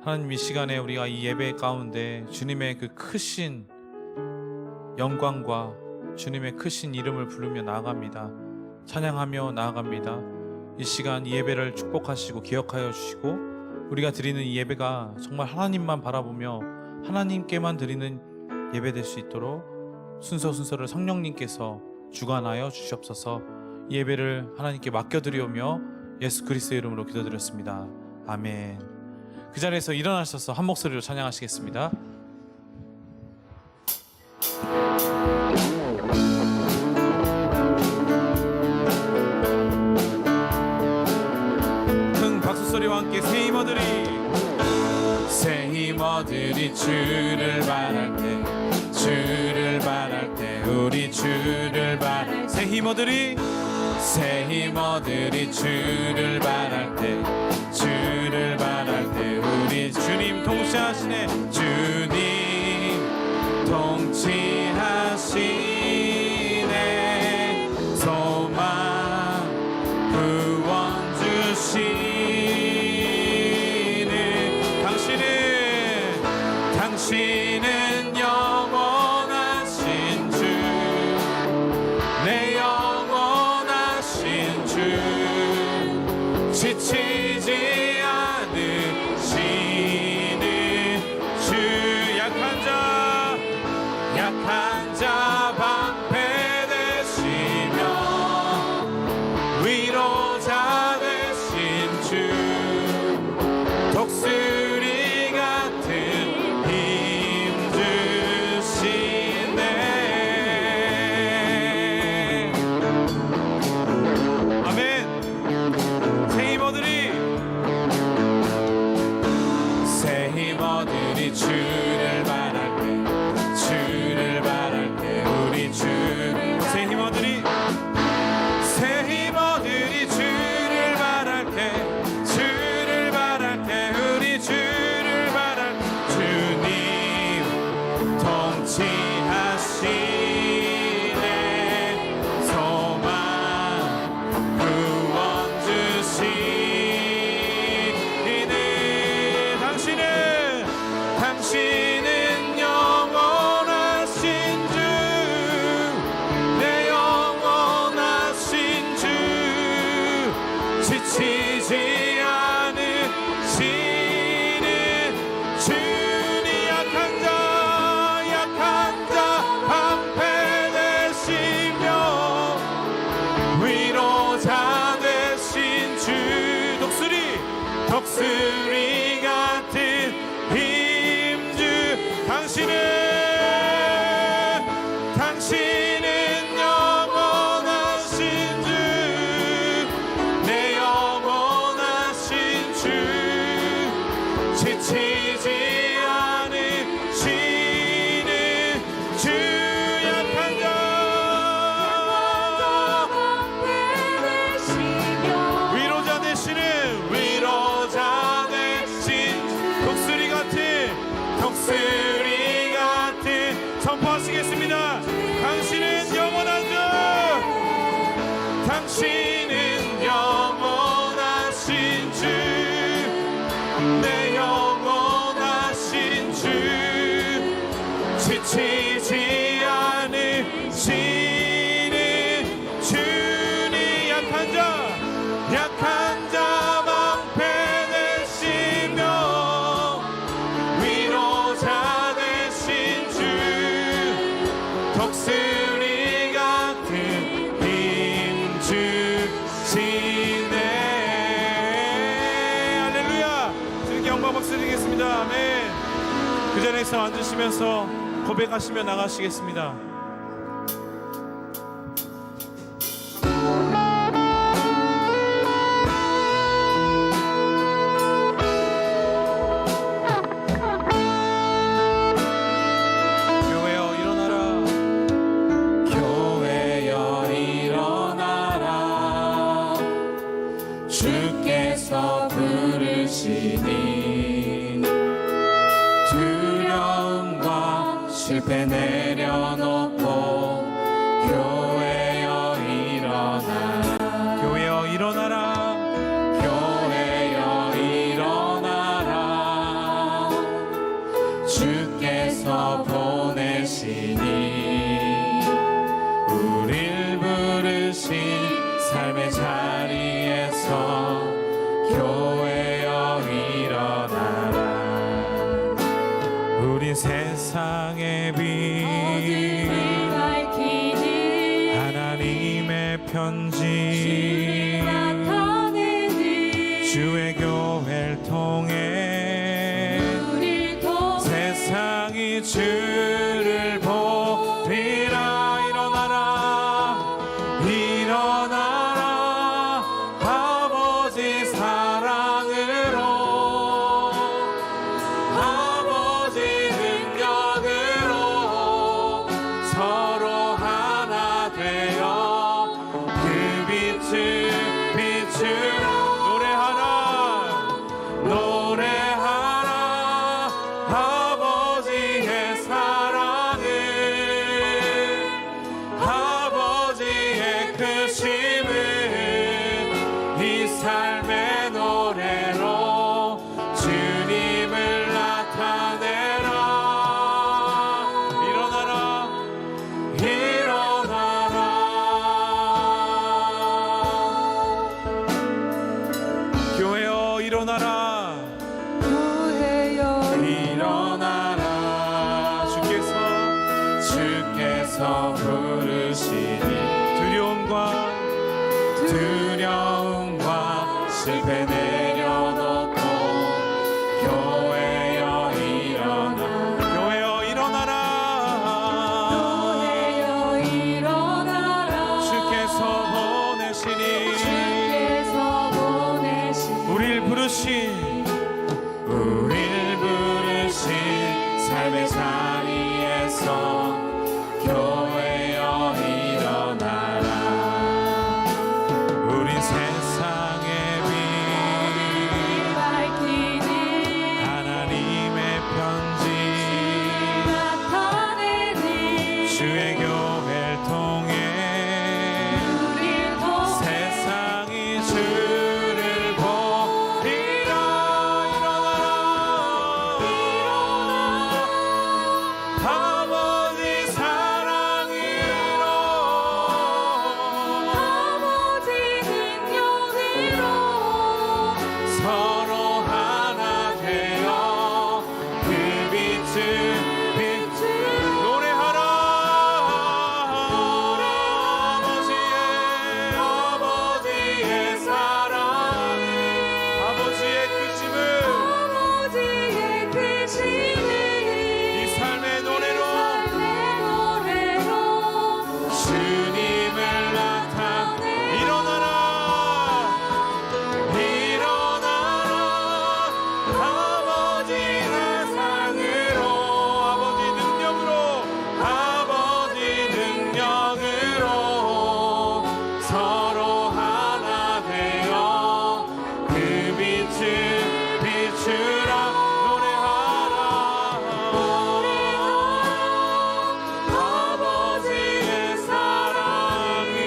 하나님, 이 시간에 우리가 이 예배 가운데 주님의 그 크신 영광과 주님의 크신 이름을 부르며 나아갑니다. 찬양하며 나아갑니다. 이 시간 이 예배를 축복하시고 기억하여 주시고, 우리가 드리는 이 예배가 정말 하나님만 바라보며 하나님께만 드리는 예배 될 수 있도록 순서를 성령님께서 주관하여 주시옵소서. 이 예배를 하나님께 맡겨드리오며 예수 그리스도의 이름으로 기도드렸습니다. 아멘. 그 자리에서 일어나셔서 한 목소리로 찬양하시겠습니다. 큰 박수소리와 함께 새 힘어들이 주를 바랄 때, 주를 바랄 때, 우리 주를 바랄 때, 새 힘어들이 주를 바랄 때, 주를 바랄 때, 우리 주님 통치하시네, 주님 통치하시네, 소망 구원 주시네, 당신은 영원하신 주, 내 영원하신 주, 지치지 않으시는 주, 약한 자 방패되시며 위로자 되신 주, 독수리 같은 힘 주시네. 아멘. 새 힘어들이 주를 바랄 때, 주를 바랄 때, 우리 주, 새 힘어들이 주를 바랄 때, 주를 바랄 때, 우리 주를 바랄 때, 주님 통치하시네, 소망 구원 주시네, 당신은 영원하신 주, 내 영원하신 주, 지치지 않으시는 주니, 약한 자 방패되시며 위로자 되신 주, 독수리 같은 힘주, 당신은 영원하신 주, 내 영원하신 주, 지치지 않으시는 주, 약한 자 위로자 되시는 독수리 같은 선포하시겠습니다. 당신은 영원한 주, 당신은 영원하신 주, 내 영원하신 주, 지치지 않으시는 주니, 약한 자 방패되시며 위로자 되신 주, 독수리 같은 힘 주시네. 할렐루야. 주님께 영광 박수 드리겠습니다. 아멘. 그 자리에서 앉으시면서 고백하시며 나가시겠습니다. 주께서 부르시니 두려움과 실패 내려놓고 교회여 일어나라, 교회여 일어나라, 교회여 일어나라, 주께서 보내시니 우릴 부르신 삶의 자리에서 교회여 일어나라. 우리 세상의 빛 어둠을 밝히니 하나님의 편지 나타내니 주의 교회를 통해 우릴 통해 세상이 주를 보리라. 일어나라 일어나라 아버지 사랑으로 아버지 능력으로 서로 하나 되어 그 빛을 비추라. 노래하라 아버지의 사랑을 아버지의 크심을 이 삶의 노래로 주님을 나타내라. 일어나라 일어나라. 교회여 일어나라 교회여 일어나라. 주께서 부르시니 두려움과 실패 내려놓고 교회여 일어나라. 교회여 일어나라. 교회여 일어나라. 주께서 보내시니 우릴 부르신 삶의 자리에서 교회여 일어나라. 우리 세상의 빛 밝히니 하나님의 편지 나타내니 주의 교회를 통해 우릴 통해 세상이 주를 보리라. 아버지 사랑으로 아버지 능력으로 서로 하나 되어 그 빛을 노래하라. 아버지의 사랑을 아버지의 크심을 아버지의 크심을 이 삶의 노래로 주님을 나타내. 일어나라 아버지의 사랑으로 아버지 능력으로 서로 하나 되어 그 빛을 비추라. 노래하라 아버지의 사랑이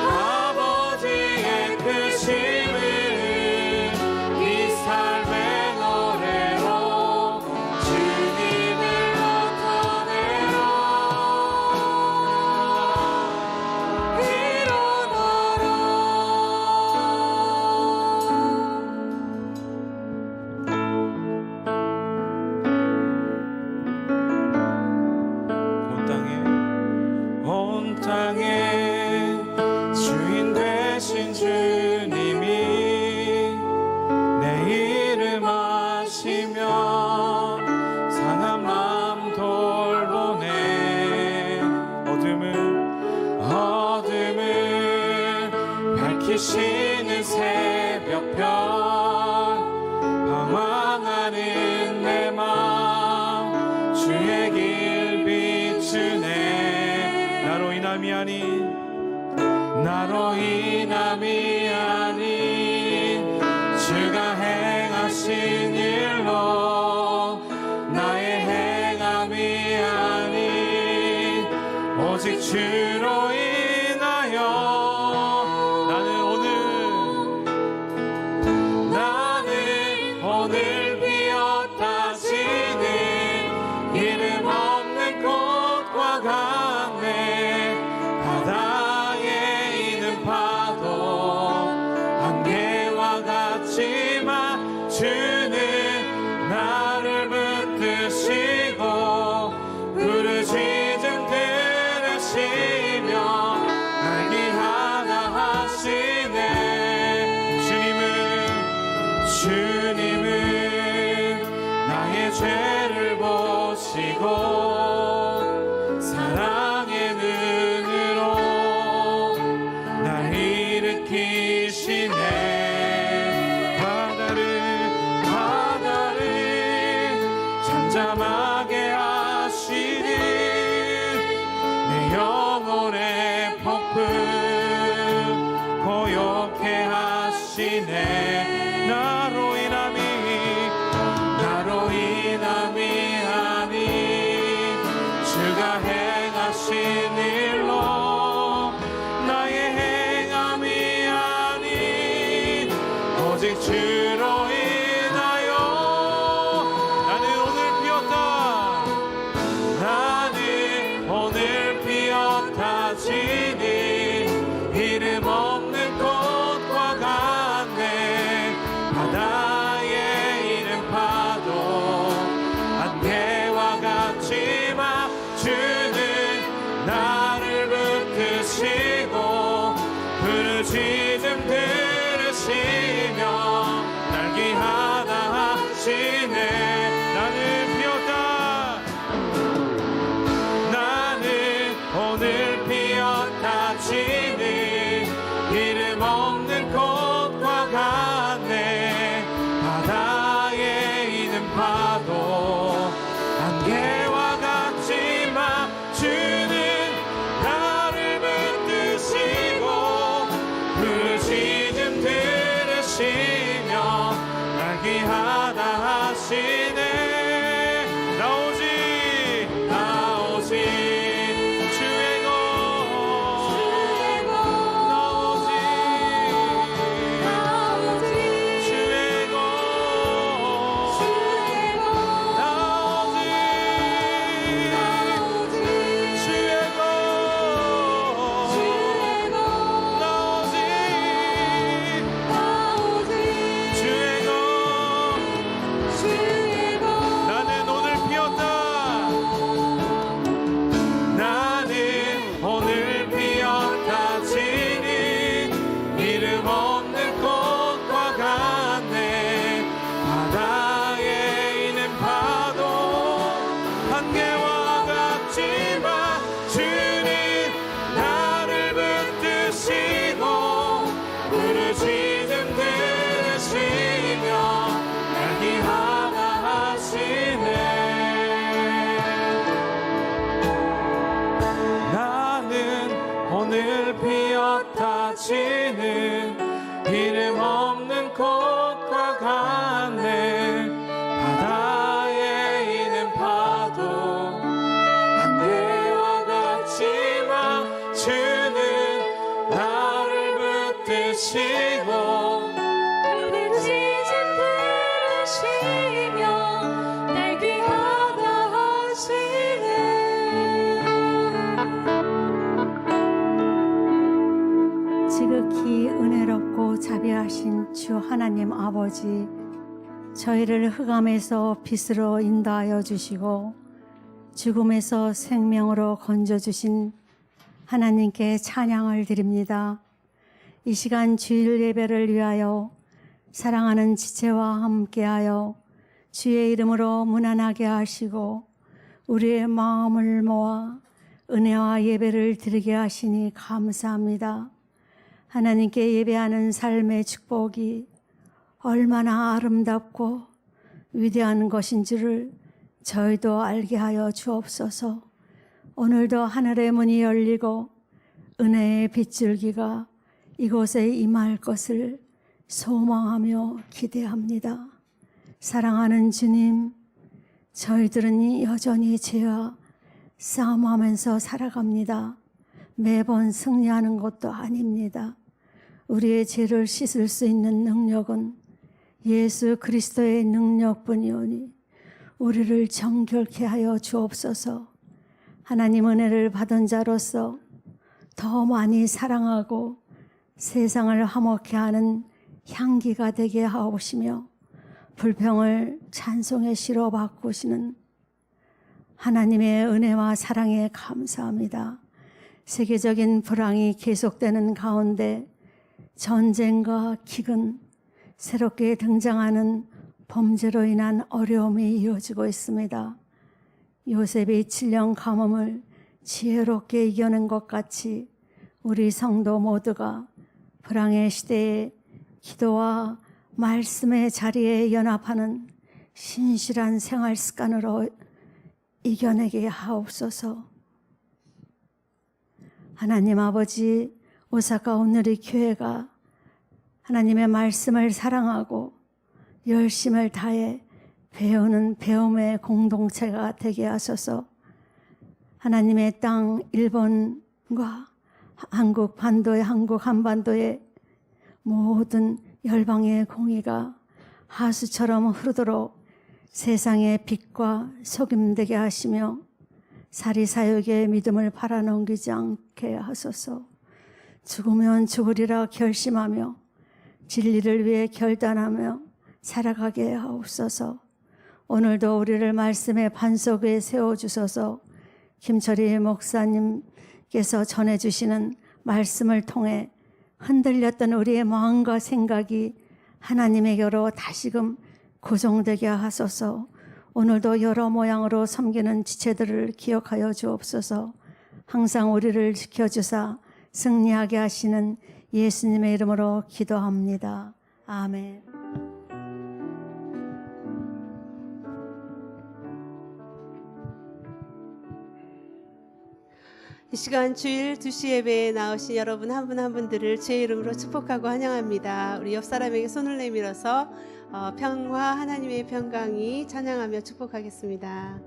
아버지의 크심을 이 삶의 노래로 주님을 나타내라. 온 땅에 주인 되신 주님이 내 이름 아시며 상한 마음 돌보네. 어둠을 밝히시는 새벽별 방황하는 내 마음 주의 길 비추네. 나로 인함이 아닌 주가 행하신 일로 나의 행함이 아닌 오직 주로 인하여 나는 오늘 비었다. 주는 나를 붙드시고 부르짖음 들으시며 날 귀하다 하시네. 주님은 나의 죄를 보시고 사랑의 눈으로 날 일으키시네. 바다를 잠잠하게 하시니 내 영혼의 폭풍 고요케 하시네. 나로 인함이 아니 주가 행하신 일로 나의 행함이 아니 오직 주로 인하여 나는 오늘 피었다 지니 이름 없는 꽃과 같네. 바다에 이른 파도 안개와 같지만 주는 나를 붙드시고 부르짖음 들으시며 날 귀하다 하시네. 나는 오늘 피었다 지니 이름 없는 꽃과 같네. 바다에 있는 파도 안개와 같지만 주는 나를 붙드시고 부르짖음 들으시며 날 귀하다 하시네. 나 오직 주의 것 피었다 지는 이름 없는 꽃과 같네. 바다에 있는 파도 안개와 같지만 주는 나를 붙드시고 부르짖음 들으시며 날 귀하다 하시네. 지극히 은혜롭고 자비하신 주 하나님 아버지, 저희를 흑암에서 빛으로 인도하여 주시고 죽음에서 생명으로 건져주신 하나님께 찬양을 드립니다. 이 시간 주일 예배를 위하여 사랑하는 지체와 함께하여 주의 이름으로 문안하게 하시고 우리의 마음을 모아 은혜와 예배를 드리게 하시니 감사합니다. 하나님께 예배하는 삶의 축복이 얼마나 아름답고 위대한 것인 줄을 저희도 알게 하여 주옵소서. 오늘도 하늘의 문이 열리고 은혜의 빗줄기가 이곳에 임할 것을 소망하며 기대합니다. 사랑하는 주님, 저희들은 여전히 죄와 싸움하면서 살아갑니다. 매번 승리하는 것도 아닙니다. 우리의 죄를 씻을 수 있는 능력은 예수 그리스도의 능력뿐이오니 우리를 정결케 하여 주옵소서. 하나님 은혜를 받은 자로서 더 많이 사랑하고 세상을 화목케 하는 향기가 되게 하옵시며 불평을 찬송의 시로 바꾸시는 하나님의 은혜와 사랑에 감사합니다. 세계적인 불황이 계속되는 가운데 전쟁과 기근, 새롭게 등장하는 범죄로 인한 어려움이 이어지고 있습니다. 요셉이 7년 가뭄을 지혜롭게 이겨낸 것 같이 우리 성도 모두가 불황의 시대에 기도와 말씀의 자리에 연합하는 신실한 생활 습관으로 이겨내게 하옵소서. 하나님 아버지, 오사카 오늘의 교회가 하나님의 말씀을 사랑하고 열심을 다해 배우는 배움의 공동체가 되게 하소서. 하나님의 땅 일본과 한국 한반도의 모든 열방의 공의가 하수처럼 흐르도록 세상의 빛과 소금 되게 하시며 사리사욕의 믿음을 팔아넘기지 않게 하소서. 죽으면 죽으리라 결심하며 진리를 위해 결단하며 살아가게 하옵소서. 오늘도 우리를 말씀의 반석 위에 세워주소서. 김철희 목사님께서 전해주시는 말씀을 통해 흔들렸던 우리의 마음과 생각이 하나님에게로 다시금 고정되게 하소서. 오늘도 여러 모양으로 섬기는 지체들을 기억하여 주옵소서. 항상 우리를 지켜주사 승리하게 하시는 예수님의 이름으로 기도합니다. 아멘. 이 시간 주일 2시 예배에 나오신 여러분 한 분 한 분들을 제 이름으로 축복하고 환영합니다. 우리 옆 사람에게 손을 내밀어서 평화 하나님의 평강이 찬양하며 축복하겠습니다.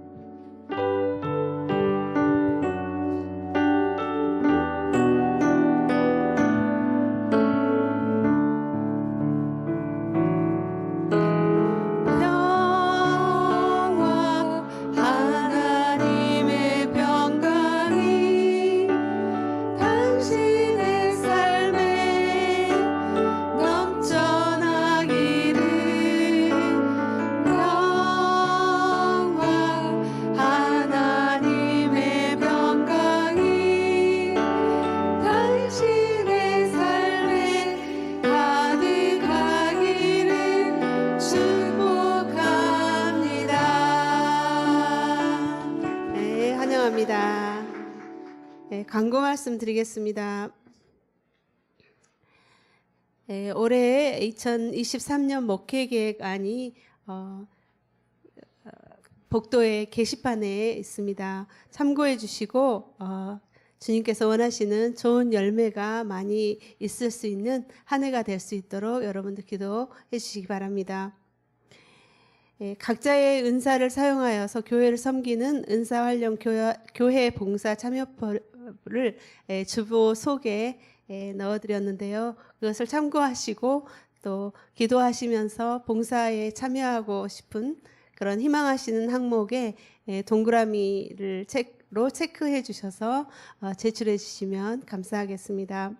광고 말씀드리겠습니다. 올해 2023년 목회계획안이 복도의 게시판에 있습니다. 참고해 주시고 주님께서 원하시는 좋은 열매가 많이 있을 수 있는 한 해가 될 수 있도록 여러분들 기도해 주시기 바랍니다. 각자의 은사를 사용하여서 교회를 섬기는 은사활용 교회 봉사 참여표를 주보 속에 넣어드렸는데요. 그것을 참고하시고 또 기도하시면서 봉사에 참여하고 싶은 그런 희망하시는 항목에 동그라미를 책으로 체크해 주셔서 제출해 주시면 감사하겠습니다.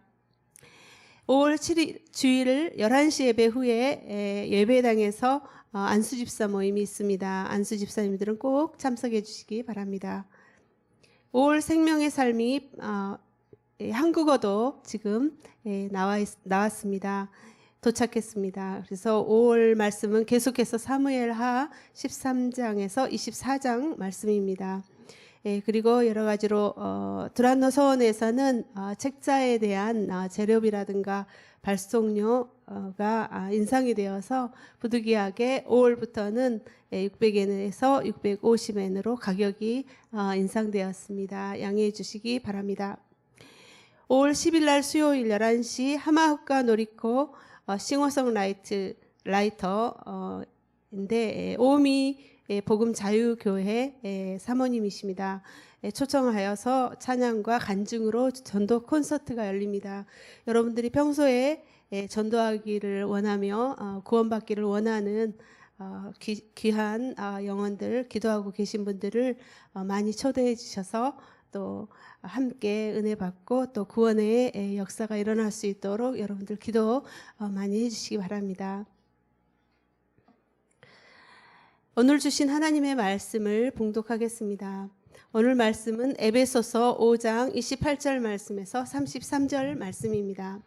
5월 7일 주일 11시 예배 후에 예배당에서 안수집사 모임이 있습니다. 안수집사님들은 꼭 참석해 주시기 바랍니다. 5월 생명의 삶이 한국어도 지금 나왔습니다. 도착했습니다. 그래서 5월 말씀은 계속해서 사무엘하 13장에서 24장 말씀입니다. 그리고 여러 가지로 두란노 서원에서는 책자에 대한 재료비라든가 발송료가 인상이 되어서 부득이하게 5월부터는 600엔에서 650엔으로 가격이 인상되었습니다. 양해해 주시기 바랍니다. 5월 10일 날 수요일 11시 하마흑과 노리코 싱어송 라이터인데 오미 복음 자유교회 사모님이십니다. 초청하여서 찬양과 간증으로 전도 콘서트가 열립니다. 여러분들이 평소에 전도하기를 원하며 구원받기를 원하는 귀한 영혼들 기도하고 계신 분들을 많이 초대해 주셔서 또 함께 은혜 받고 또 구원의 역사가 일어날 수 있도록 여러분들 기도 많이 해주시기 바랍니다. 오늘 주신 하나님의 말씀을 봉독하겠습니다. 오늘 말씀은 에베소서 5장 28절 말씀에서 33절 말씀입니다.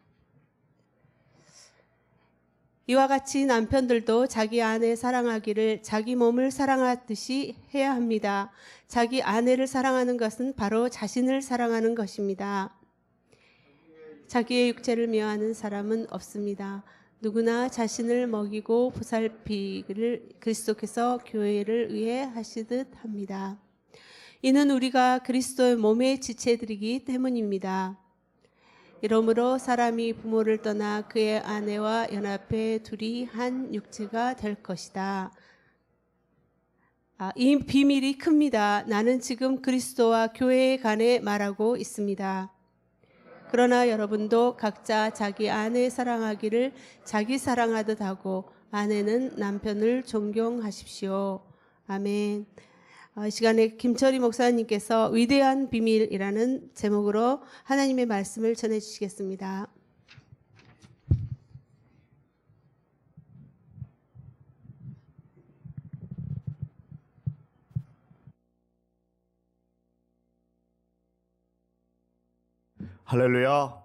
이와 같이 남편들도 자기 아내 사랑하기를 자기 몸을 사랑하듯이 해야 합니다. 자기 아내를 사랑하는 것은 바로 자신을 사랑하는 것입니다. 자기의 육체를 미워하는 사람은 없습니다. 누구나 자신을 먹이고 보살피기를 그리스도께서 교회를 위해 하시듯 합니다. 이는 우리가 그리스도의 몸의 지체들이기 때문입니다. 이러므로 사람이 부모를 떠나 그의 아내와 연합해 둘이 한 육체가 될 것이다. 이 비밀이 큽니다. 나는 지금 그리스도와 교회에 관해 말하고 있습니다. 그러나 여러분도 각자 자기 아내 사랑하기를 자기 사랑하듯 하고 아내는 남편을 존경하십시오. 아멘. 이 시간에 김철희 목사님께서 위대한 비밀이라는 제목으로 하나님의 말씀을 전해 주시겠습니다. 할렐루야.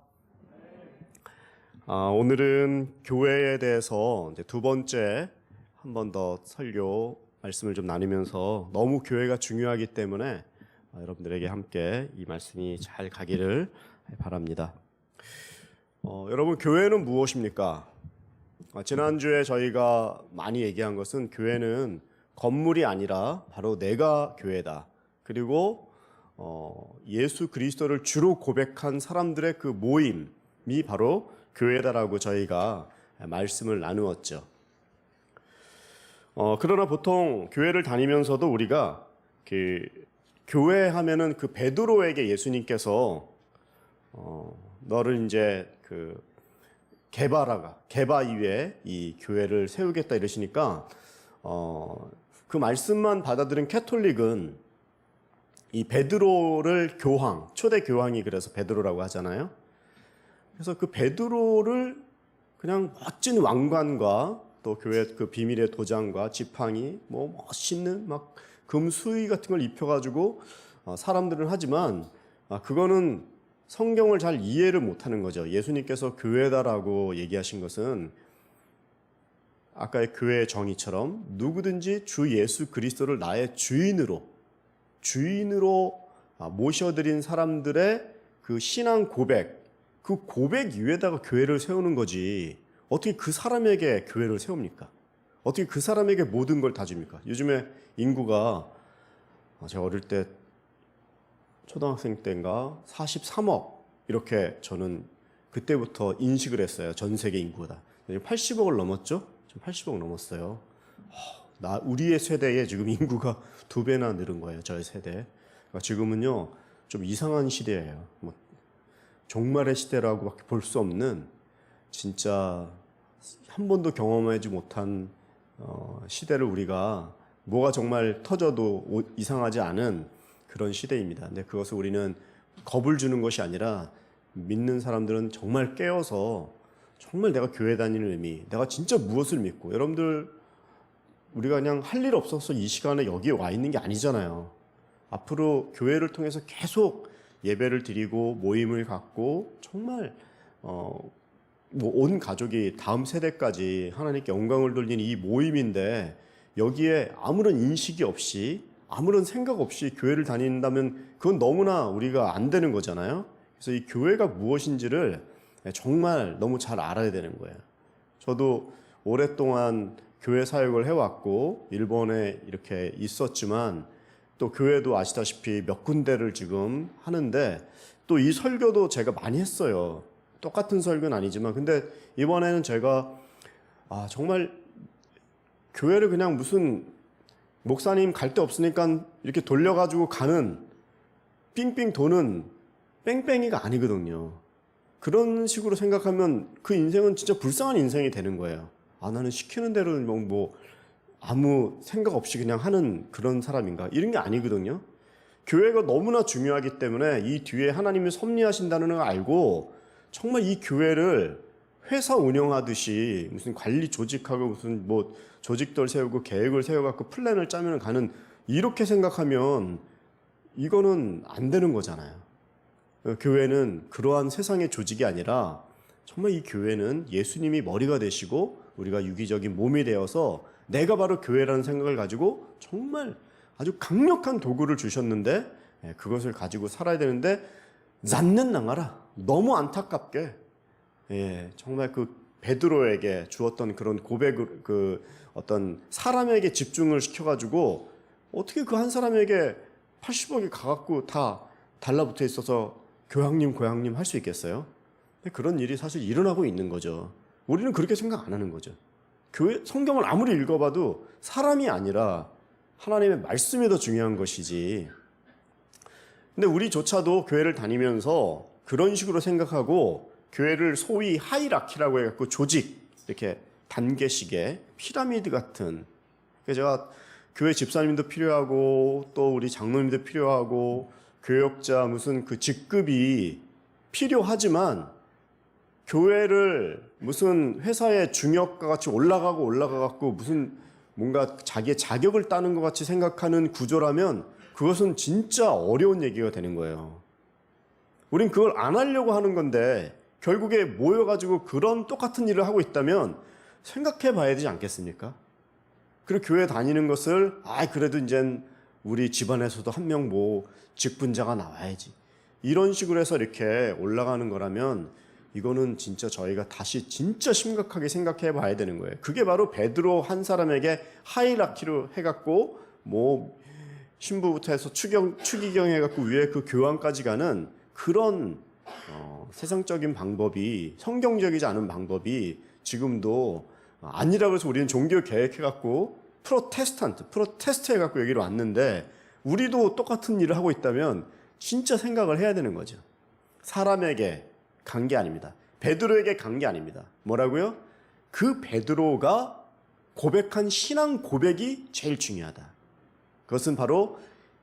오늘은 교회에 대해서 이제 두 번째 한 번 더 설교 말씀을 좀 나누면서 너무 교회가 중요하기 때문에 여러분들에게 함께 이 말씀이 잘 가기를 바랍니다. 여러분, 교회는 무엇입니까? 지난주에 저희가 많이 얘기한 것은 교회는 건물이 아니라 바로 내가 교회다. 그리고 예수 그리스도를 주로 고백한 사람들의 그 모임이 바로 교회다라고 저희가 말씀을 나누었죠. 그러나 보통 교회를 다니면서도 우리가 그 교회 하면은 그 베드로에게 예수님께서 너를 이제 그 게바 위에 이 교회를 세우겠다 이러시니까 그 말씀만 받아들인 캐톨릭은 이 베드로를 교황, 초대 교황이 그래서 베드로라고 하잖아요. 그래서 그 베드로를 그냥 멋진 왕관과 또 교회 그 비밀의 도장과 지팡이, 뭐 멋있는 막 금수의 같은 걸 입혀가지고 사람들은 하지만 그거는 성경을 잘 이해를 못하는 거죠. 예수님께서 교회다라고 얘기하신 것은 아까의 교회의 정의처럼 누구든지 주 예수 그리스도를 나의 주인으로 모셔드린 사람들의 그 신앙 고백, 그 고백 위에다가 교회를 세우는 거지 어떻게 그 사람에게 교회를 세웁니까? 어떻게 그 사람에게 모든 걸 다 줍니까? 요즘에 인구가 제가 어릴 때 초등학생 때인가 43억 이렇게 저는 그때부터 인식을 했어요. 전 세계 인구가. 80억을 넘었죠? 지금 80억 넘었어요. 우리의 세대에 지금 인구가 2배나 늘은 거예요. 저의 세대. 그러니까 지금은요 좀 이상한 시대예요. 뭐 종말의 시대라고밖에 볼 수 없는 진짜 한 번도 경험하지 못한 시대를 우리가 뭐가 정말 터져도 이상하지 않은 그런 시대입니다. 근데 그것을 우리는 겁을 주는 것이 아니라 믿는 사람들은 정말 깨어서 정말 내가 교회 다니는 의미, 내가 진짜 무엇을 믿고 여러분들 우리가 그냥 할 일 없어서 이 시간에 여기에 와 있는 게 아니잖아요. 앞으로 교회를 통해서 계속 예배를 드리고 모임을 갖고 정말 뭐 온 가족이 다음 세대까지 하나님께 영광을 돌리는 이 모임인데 여기에 아무런 인식이 없이 아무런 생각 없이 교회를 다닌다면 그건 너무나 우리가 안 되는 거잖아요. 그래서 이 교회가 무엇인지를 정말 너무 잘 알아야 되는 거예요. 저도 오랫동안 교회 사역을 해왔고 일본에 이렇게 있었지만 또 교회도 아시다시피 몇 군데를 지금 하는데 또 이 설교도 제가 많이 했어요. 똑같은 설교는 아니지만 근데 이번에는 제가 정말 교회를 그냥 무슨 목사님 갈 데 없으니까 이렇게 돌려가지고 가는 삥삥 도는 뺑뺑이가 아니거든요. 그런 식으로 생각하면 그 인생은 진짜 불쌍한 인생이 되는 거예요. 나는 시키는 대로 뭐 아무 생각 없이 그냥 하는 그런 사람인가? 이런 게 아니거든요. 교회가 너무나 중요하기 때문에 이 뒤에 하나님이 섭리하신다는 걸 알고 정말 이 교회를 회사 운영하듯이 무슨 관리 조직하고 무슨 뭐 조직들 세우고 계획을 세워갖고 플랜을 짜면 가는, 이렇게 생각하면 이거는 안 되는 거잖아요. 교회는 그러한 세상의 조직이 아니라 정말 이 교회는 예수님이 머리가 되시고 우리가 유기적인 몸이 되어서 내가 바로 교회라는 생각을 가지고 정말 아주 강력한 도구를 주셨는데 그것을 가지고 살아야 되는데, 낫는 나가라. 너무 안타깝게 정말 그 베드로에게 주었던 그런 고백을, 그 어떤 사람에게 집중을 시켜가지고 어떻게 그 한 사람에게 80억이 가갖고 다 달라붙어 있어서 교황님 고향님 할 수 있겠어요? 그런 일이 사실 일어나고 있는 거죠. 우리는 그렇게 생각 안 하는 거죠. 교회 성경을 아무리 읽어봐도 사람이 아니라 하나님의 말씀이 더 중요한 것이지. 근데 우리조차도 교회를 다니면서 그런 식으로 생각하고 교회를 소위 하이라키라고 해갖고 조직, 이렇게 단계식의 피라미드 같은, 제가 교회 집사님도 필요하고 또 우리 장로님도 필요하고 교역자 무슨 그 직급이 필요하지만 교회를 무슨 회사의 중역과 같이 올라가고 무슨 뭔가 자기의 자격을 따는 것 같이 생각하는 구조라면 그것은 진짜 어려운 얘기가 되는 거예요. 우린 그걸 안 하려고 하는 건데 결국에 모여가지고 그런 똑같은 일을 하고 있다면 생각해 봐야 되지 않겠습니까? 그리고 교회 다니는 것을 그래도 이젠 우리 집안에서도 한 명 뭐 직분자가 나와야지, 이런 식으로 해서 이렇게 올라가는 거라면 이거는 진짜 저희가 다시 진짜 심각하게 생각해 봐야 되는 거예요. 그게 바로 베드로 한 사람에게 하이라키로 해갖고 뭐 신부부터 해서 추기경 해갖고 위에 그 교황까지 가는 그런 세상적인 방법이, 성경적이지 않은 방법이 지금도 아니라고 해서 우리는 종교 개혁해갖고 프로테스트 해갖고 여기로 왔는데, 우리도 똑같은 일을 하고 있다면 진짜 생각을 해야 되는 거죠. 사람에게 간 게 아닙니다. 베드로에게 간 게 아닙니다. 뭐라고요? 그 베드로가 고백한 신앙 고백이 제일 중요하다. 그것은 바로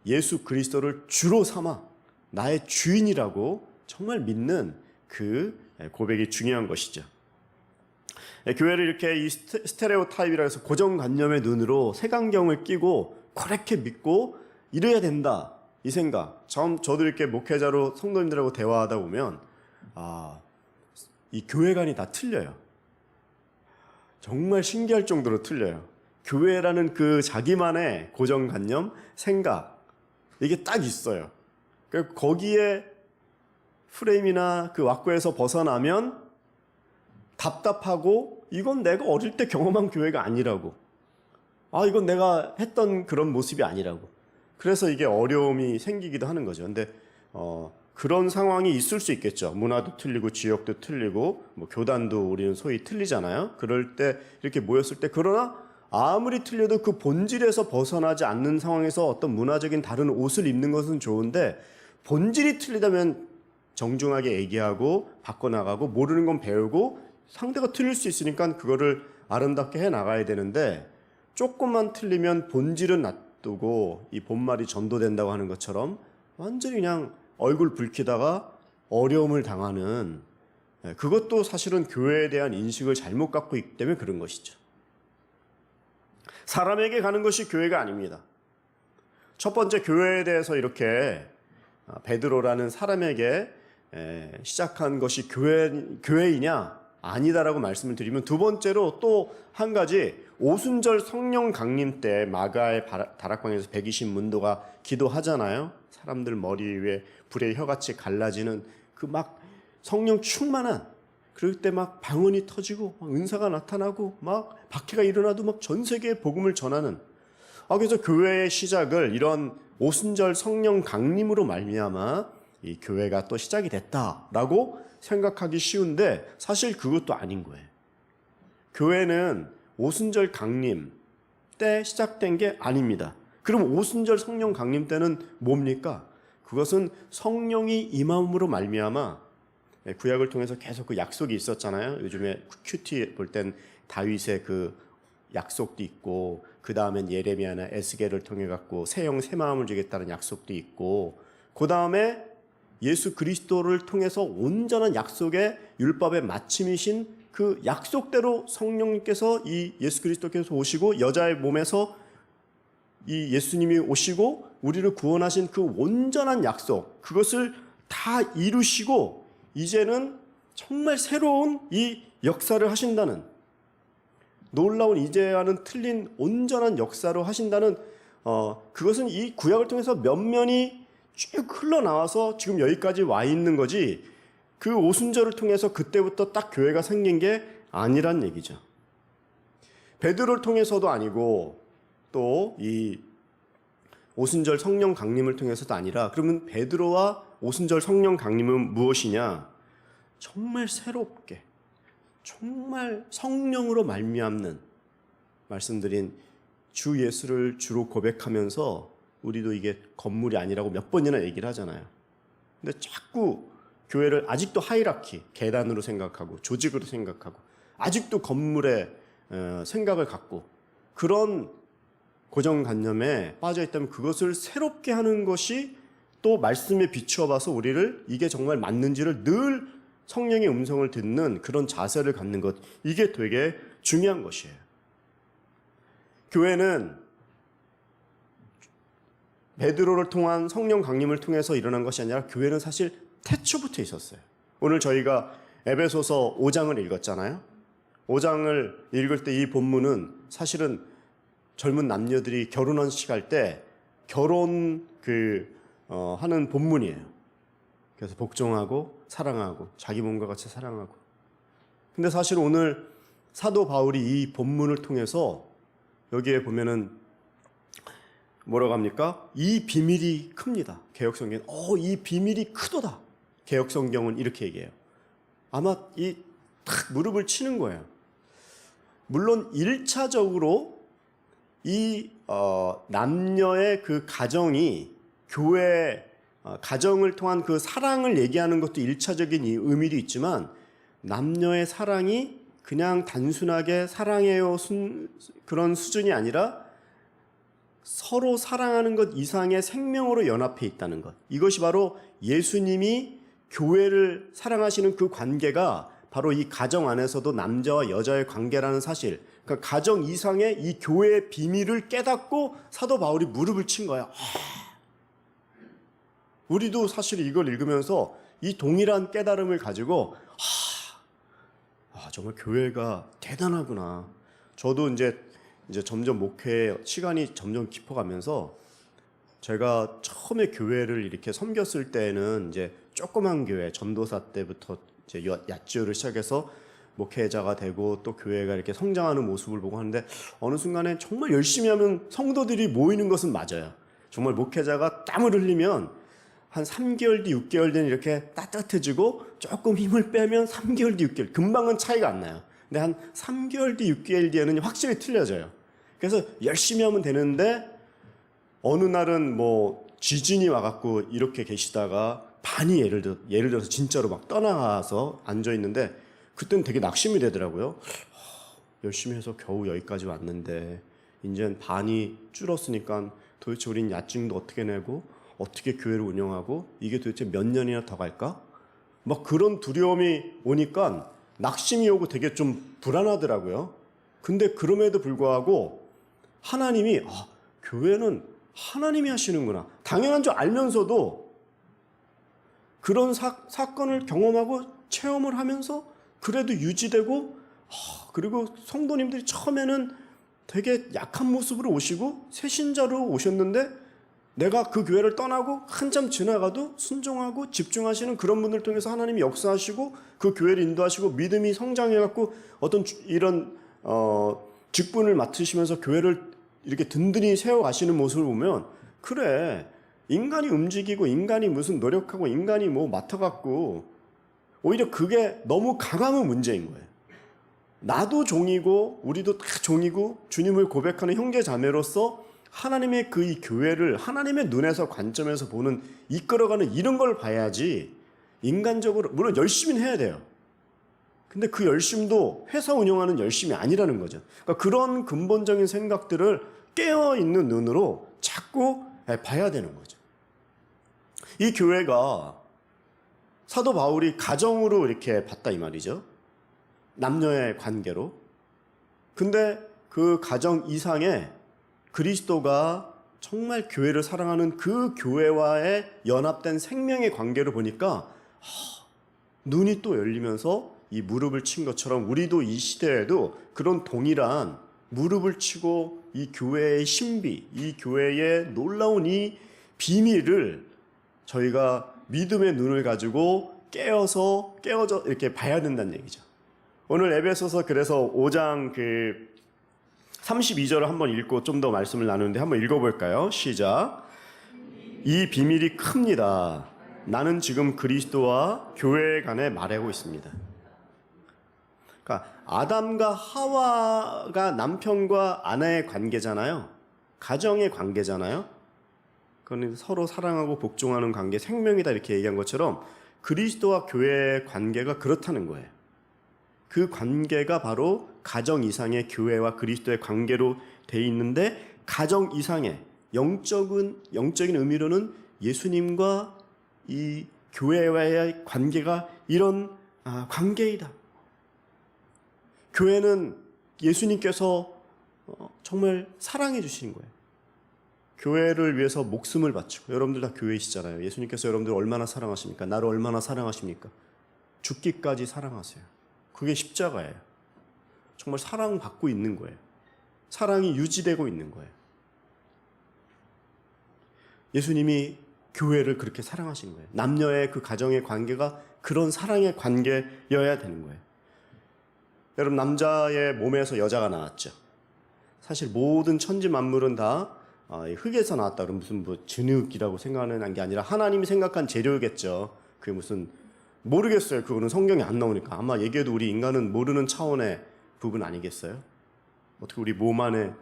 예수 그리스도를 주로 삼아 나의 주인이라고 정말 믿는 그 고백이 중요한 것이죠. 교회를 이렇게 이 스테레오타입이라 해서 고정관념의 눈으로 색안경을 끼고 그렇게 믿고 이래야 된다, 이 생각. 저도 이렇게 목회자로 성도님들하고 대화하다 보면 이 교회관이 다 틀려요. 정말 신기할 정도로 틀려요. 교회라는 그 자기만의 고정관념, 생각, 이게 딱 있어요. 그러니까 거기에 프레임이나 그 왁구에서 벗어나면 답답하고, 이건 내가 어릴 때 경험한 교회가 아니라고, 이건 내가 했던 그런 모습이 아니라고. 그래서 이게 어려움이 생기기도 하는 거죠. 근데 그런 상황이 있을 수 있겠죠. 문화도 틀리고 지역도 틀리고 뭐 교단도 우리는 소위 틀리잖아요. 그럴 때 이렇게 모였을 때, 그러나 아무리 틀려도 그 본질에서 벗어나지 않는 상황에서 어떤 문화적인 다른 옷을 입는 것은 좋은데, 본질이 틀리다면 정중하게 얘기하고 바꿔나가고, 모르는 건 배우고, 상대가 틀릴 수 있으니까 그거를 아름답게 해나가야 되는데, 조금만 틀리면 본질은 놔두고 이 본말이 전도된다고 하는 것처럼 완전히 그냥 얼굴 붉히다가 어려움을 당하는, 그것도 사실은 교회에 대한 인식을 잘못 갖고 있기 때문에 그런 것이죠. 사람에게 가는 것이 교회가 아닙니다. 첫 번째, 교회에 대해서 이렇게 베드로라는 사람에게 시작한 것이 교회이냐? 아니다라고 말씀을 드리면, 두 번째로 또 한 가지, 오순절 성령 강림 때 마가의 다락방에서 120 문도가 기도하잖아요. 사람들 머리 위에 불의 혀같이 갈라지는 그 막 성령 충만한, 그럴 때 막 방언이 터지고 막 은사가 나타나고 막 박해가 일어나도 막 전 세계에 복음을 전하는, 그래서 교회의 시작을 이런 오순절 성령 강림으로 말미암아 이 교회가 또 시작이 됐다라고 생각하기 쉬운데, 사실 그것도 아닌 거예요. 교회는 오순절 강림 때 시작된 게 아닙니다. 그럼 오순절 성령 강림 때는 뭡니까? 그것은 성령이 임함으로 말미암아, 구약을 통해서 계속 그 약속이 있었잖아요. 요즘에 큐티 볼 땐 다윗의 그 약속도 있고, 그 다음엔 예레미야나 에스겔을 통해 갖고 새 영 새 마음을 주겠다는 약속도 있고, 그 다음에 예수 그리스도를 통해서 온전한 약속의 율법의 마침이신 그 약속대로 성령님께서 이 예수 그리스도께서 오시고 여자의 몸에서 이 예수님이 오시고 우리를 구원하신 그 온전한 약속, 그것을 다 이루시고 이제는 정말 새로운 이 역사를 하신다는, 놀라운 이제와는 틀린 온전한 역사로 하신다는, 그것은 이 구약을 통해서 면면이 쭉 흘러나와서 지금 여기까지 와 있는 거지, 그 오순절을 통해서 그때부터 딱 교회가 생긴 게 아니란 얘기죠. 베드로를 통해서도 아니고 또 이 오순절 성령 강림을 통해서도 아니라, 그러면 베드로와 오순절 성령 강림은 무엇이냐? 정말 새롭게, 정말 성령으로 말미암는, 말씀드린 주 예수를 주로 고백하면서 우리도 이게 건물이 아니라고 몇 번이나 얘기를 하잖아요. 근데 자꾸 교회를 아직도 하이라키, 계단으로 생각하고 조직으로 생각하고 아직도 건물에 생각을 갖고 그런 고정관념에 빠져있다면, 그것을 새롭게 하는 것이 또 말씀에 비추어 봐서 우리를 이게 정말 맞는지를 늘 성령의 음성을 듣는 그런 자세를 갖는 것, 이게 되게 중요한 것이에요. 교회는 베드로를 통한 성령 강림을 통해서 일어난 것이 아니라, 교회는 사실 태초부터 있었어요. 오늘 저희가 에베소서 5장을 읽었잖아요. 5장을 읽을 때 이 본문은 사실은 젊은 남녀들이 결혼식 할 때 결혼 하는 본문이에요. 그래서 복종하고 사랑하고 자기 몸과 같이 사랑하고. 근데 사실 오늘 사도 바울이 이 본문을 통해서 여기에 보면은 뭐라고 합니까? 이 비밀이 큽니다. 개역성경은 이 비밀이 크도다. 개역성경은 이렇게 얘기해요. 아마 이 탁 무릎을 치는 거예요. 물론 1차적으로 이 남녀의 그 가정이 교회 가정을 통한 그 사랑을 얘기하는 것도 1차적인 이 의미도 있지만, 남녀의 사랑이 그냥 단순하게 사랑해요 그런 수준이 아니라 서로 사랑하는 것 이상의 생명으로 연합해 있다는 것, 이것이 바로 예수님이 교회를 사랑하시는 그 관계가 바로 이 가정 안에서도 남자와 여자의 관계라는 사실, 그러니까 가정 이상의 이 교회의 비밀을 깨닫고 사도 바울이 무릎을 친 거야. 우리도 사실 이걸 읽으면서 이 동일한 깨달음을 가지고 정말 교회가 대단하구나. 저도 이제 점점 목회 시간이 점점 깊어가면서, 제가 처음에 교회를 이렇게 섬겼을 때는 이제 조그만 교회, 전도사 때부터 이제 야지오를 시작해서 목회자가 되고 또 교회가 이렇게 성장하는 모습을 보고 하는데, 어느 순간에 정말 열심히 하면 성도들이 모이는 것은 맞아요. 정말 목회자가 땀을 흘리면 한 3개월 뒤, 6개월 뒤는 이렇게 따뜻해지고, 조금 힘을 빼면 3개월 뒤, 6개월, 금방은 차이가 안 나요. 근데 한 3개월 뒤, 6개월 뒤에는 확실히 틀려져요. 그래서 열심히 하면 되는데, 어느 날은 뭐 지진이 와갖고 이렇게 계시다가 반이 예를 들어서 진짜로 막 떠나가서 앉아있는데, 그때는 되게 낙심이 되더라고요. 열심히 해서 겨우 여기까지 왔는데 이제는 반이 줄었으니까 도대체 우린 야증도 어떻게 내고 어떻게 교회를 운영하고 이게 도대체 몇 년이나 더 갈까? 막 그런 두려움이 오니까 낙심이 오고 되게 좀 불안하더라고요. 근데 그럼에도 불구하고 하나님이 교회는 하나님이 하시는구나, 당연한 줄 알면서도 그런 사건을 경험하고 체험을 하면서 그래도 유지되고, 그리고 성도님들이 처음에는 되게 약한 모습으로 오시고 새신자로 오셨는데, 내가 그 교회를 떠나고 한참 지나가도 순종하고 집중하시는 그런 분들 통해서 하나님이 역사하시고 그 교회를 인도하시고 믿음이 성장해갖고 어떤 이런 직분을 맡으시면서 교회를 이렇게 든든히 세워가시는 모습을 보면, 그래, 인간이 움직이고 인간이 무슨 노력하고 인간이 뭐 맡아갖고 오히려 그게 너무 강하면 문제인 거예요. 나도 종이고 우리도 다 종이고 주님을 고백하는 형제 자매로서 하나님의 그 이 교회를 하나님의 눈에서 관점에서 보는, 이끌어가는 이런 걸 봐야지, 인간적으로 물론 열심히 해야 돼요. 근데 그 열심도 회사 운영하는 열심이 아니라는 거죠. 그러니까 그런 근본적인 생각들을 깨어있는 눈으로 자꾸 봐야 되는 거죠. 이 교회가 사도 바울이 가정으로 이렇게 봤다 이 말이죠. 남녀의 관계로. 근데 그 가정 이상의 그리스도가 정말 교회를 사랑하는 그 교회와의 연합된 생명의 관계를 보니까 눈이 또 열리면서 이 무릎을 친 것처럼 우리도 이 시대에도 그런 동일한 무릎을 치고 이 교회의 신비, 이 교회의 놀라운 이 비밀을 저희가 믿음의 눈을 가지고 깨어져 이렇게 봐야 된다는 얘기죠. 오늘 에베소서 그래서 5장 32절을 한번 읽고 좀 더 말씀을 나누는데 한번 읽어볼까요? 시작. 이 비밀이 큽니다. 나는 지금 그리스도와 교회 간에 말하고 있습니다. 그러니까 아담과 하와가 남편과 아내의 관계잖아요. 가정의 관계잖아요. 그건 서로 사랑하고 복종하는 관계, 생명이다 이렇게 얘기한 것처럼 그리스도와 교회의 관계가 그렇다는 거예요. 그 관계가 바로 가정 이상의 교회와 그리스도의 관계로 돼 있는데 가정 이상의 영적인 의미로는 예수님과 이 교회와의 관계가 이런 관계이다. 교회는 예수님께서 정말 사랑해 주시는 거예요. 교회를 위해서 목숨을 바치고, 여러분들 다 교회이시잖아요. 예수님께서 여러분들 얼마나 사랑하십니까? 나를 얼마나 사랑하십니까? 죽기까지 사랑하세요. 그게 십자가예요. 정말 사랑받고 있는 거예요. 사랑이 유지되고 있는 거예요. 예수님이 교회를 그렇게 사랑하신 거예요. 남녀의 그 가정의 관계가 그런 사랑의 관계여야 되는 거예요. 여러분, 남자의 몸에서 여자가 나왔죠. 사실 모든 천지 만물은 다 흙에서 나왔다 그러면 무슨 진흙이라고 생각하는 게 아니라 하나님이 생각한 재료겠죠. 그게 무슨 모르겠어요. 그거는 성경에 안 나오니까. 아마 얘기해도 우리 인간은 모르는 차원의 부분 아니겠어요? 어떻게 우리 몸 안에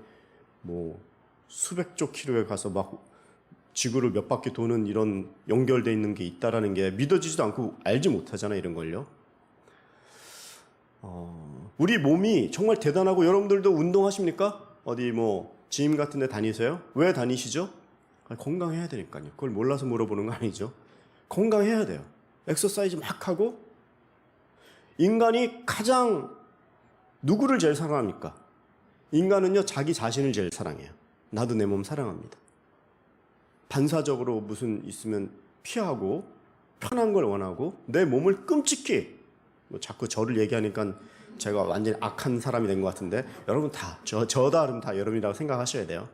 수백조 킬로에 가서 막 지구를 몇 바퀴 도는 이런 연결되어 있는 게 있다라는 게 믿어지지도 않고 알지 못하잖아요. 이런 걸요. 우리 몸이 정말 대단하고, 여러분들도 운동하십니까? 어디 짐 같은 데 다니세요? 왜 다니시죠? 건강해야 되니까요. 그걸 몰라서 물어보는 거 아니죠. 건강해야 돼요. 엑서사이즈 막 하고. 인간이 가장 누구를 제일 사랑합니까? 인간은요, 자기 자신을 제일 사랑해요. 나도 내 몸 사랑합니다. 반사적으로 무슨 있으면 피하고 편한 걸 원하고 내 몸을 끔찍히, 자꾸 저를 얘기하니까 제가 완전히 악한 사람이 된 것 같은데, 여러분 다 저다 그러면 다 여러분이라고 생각하셔야 돼요.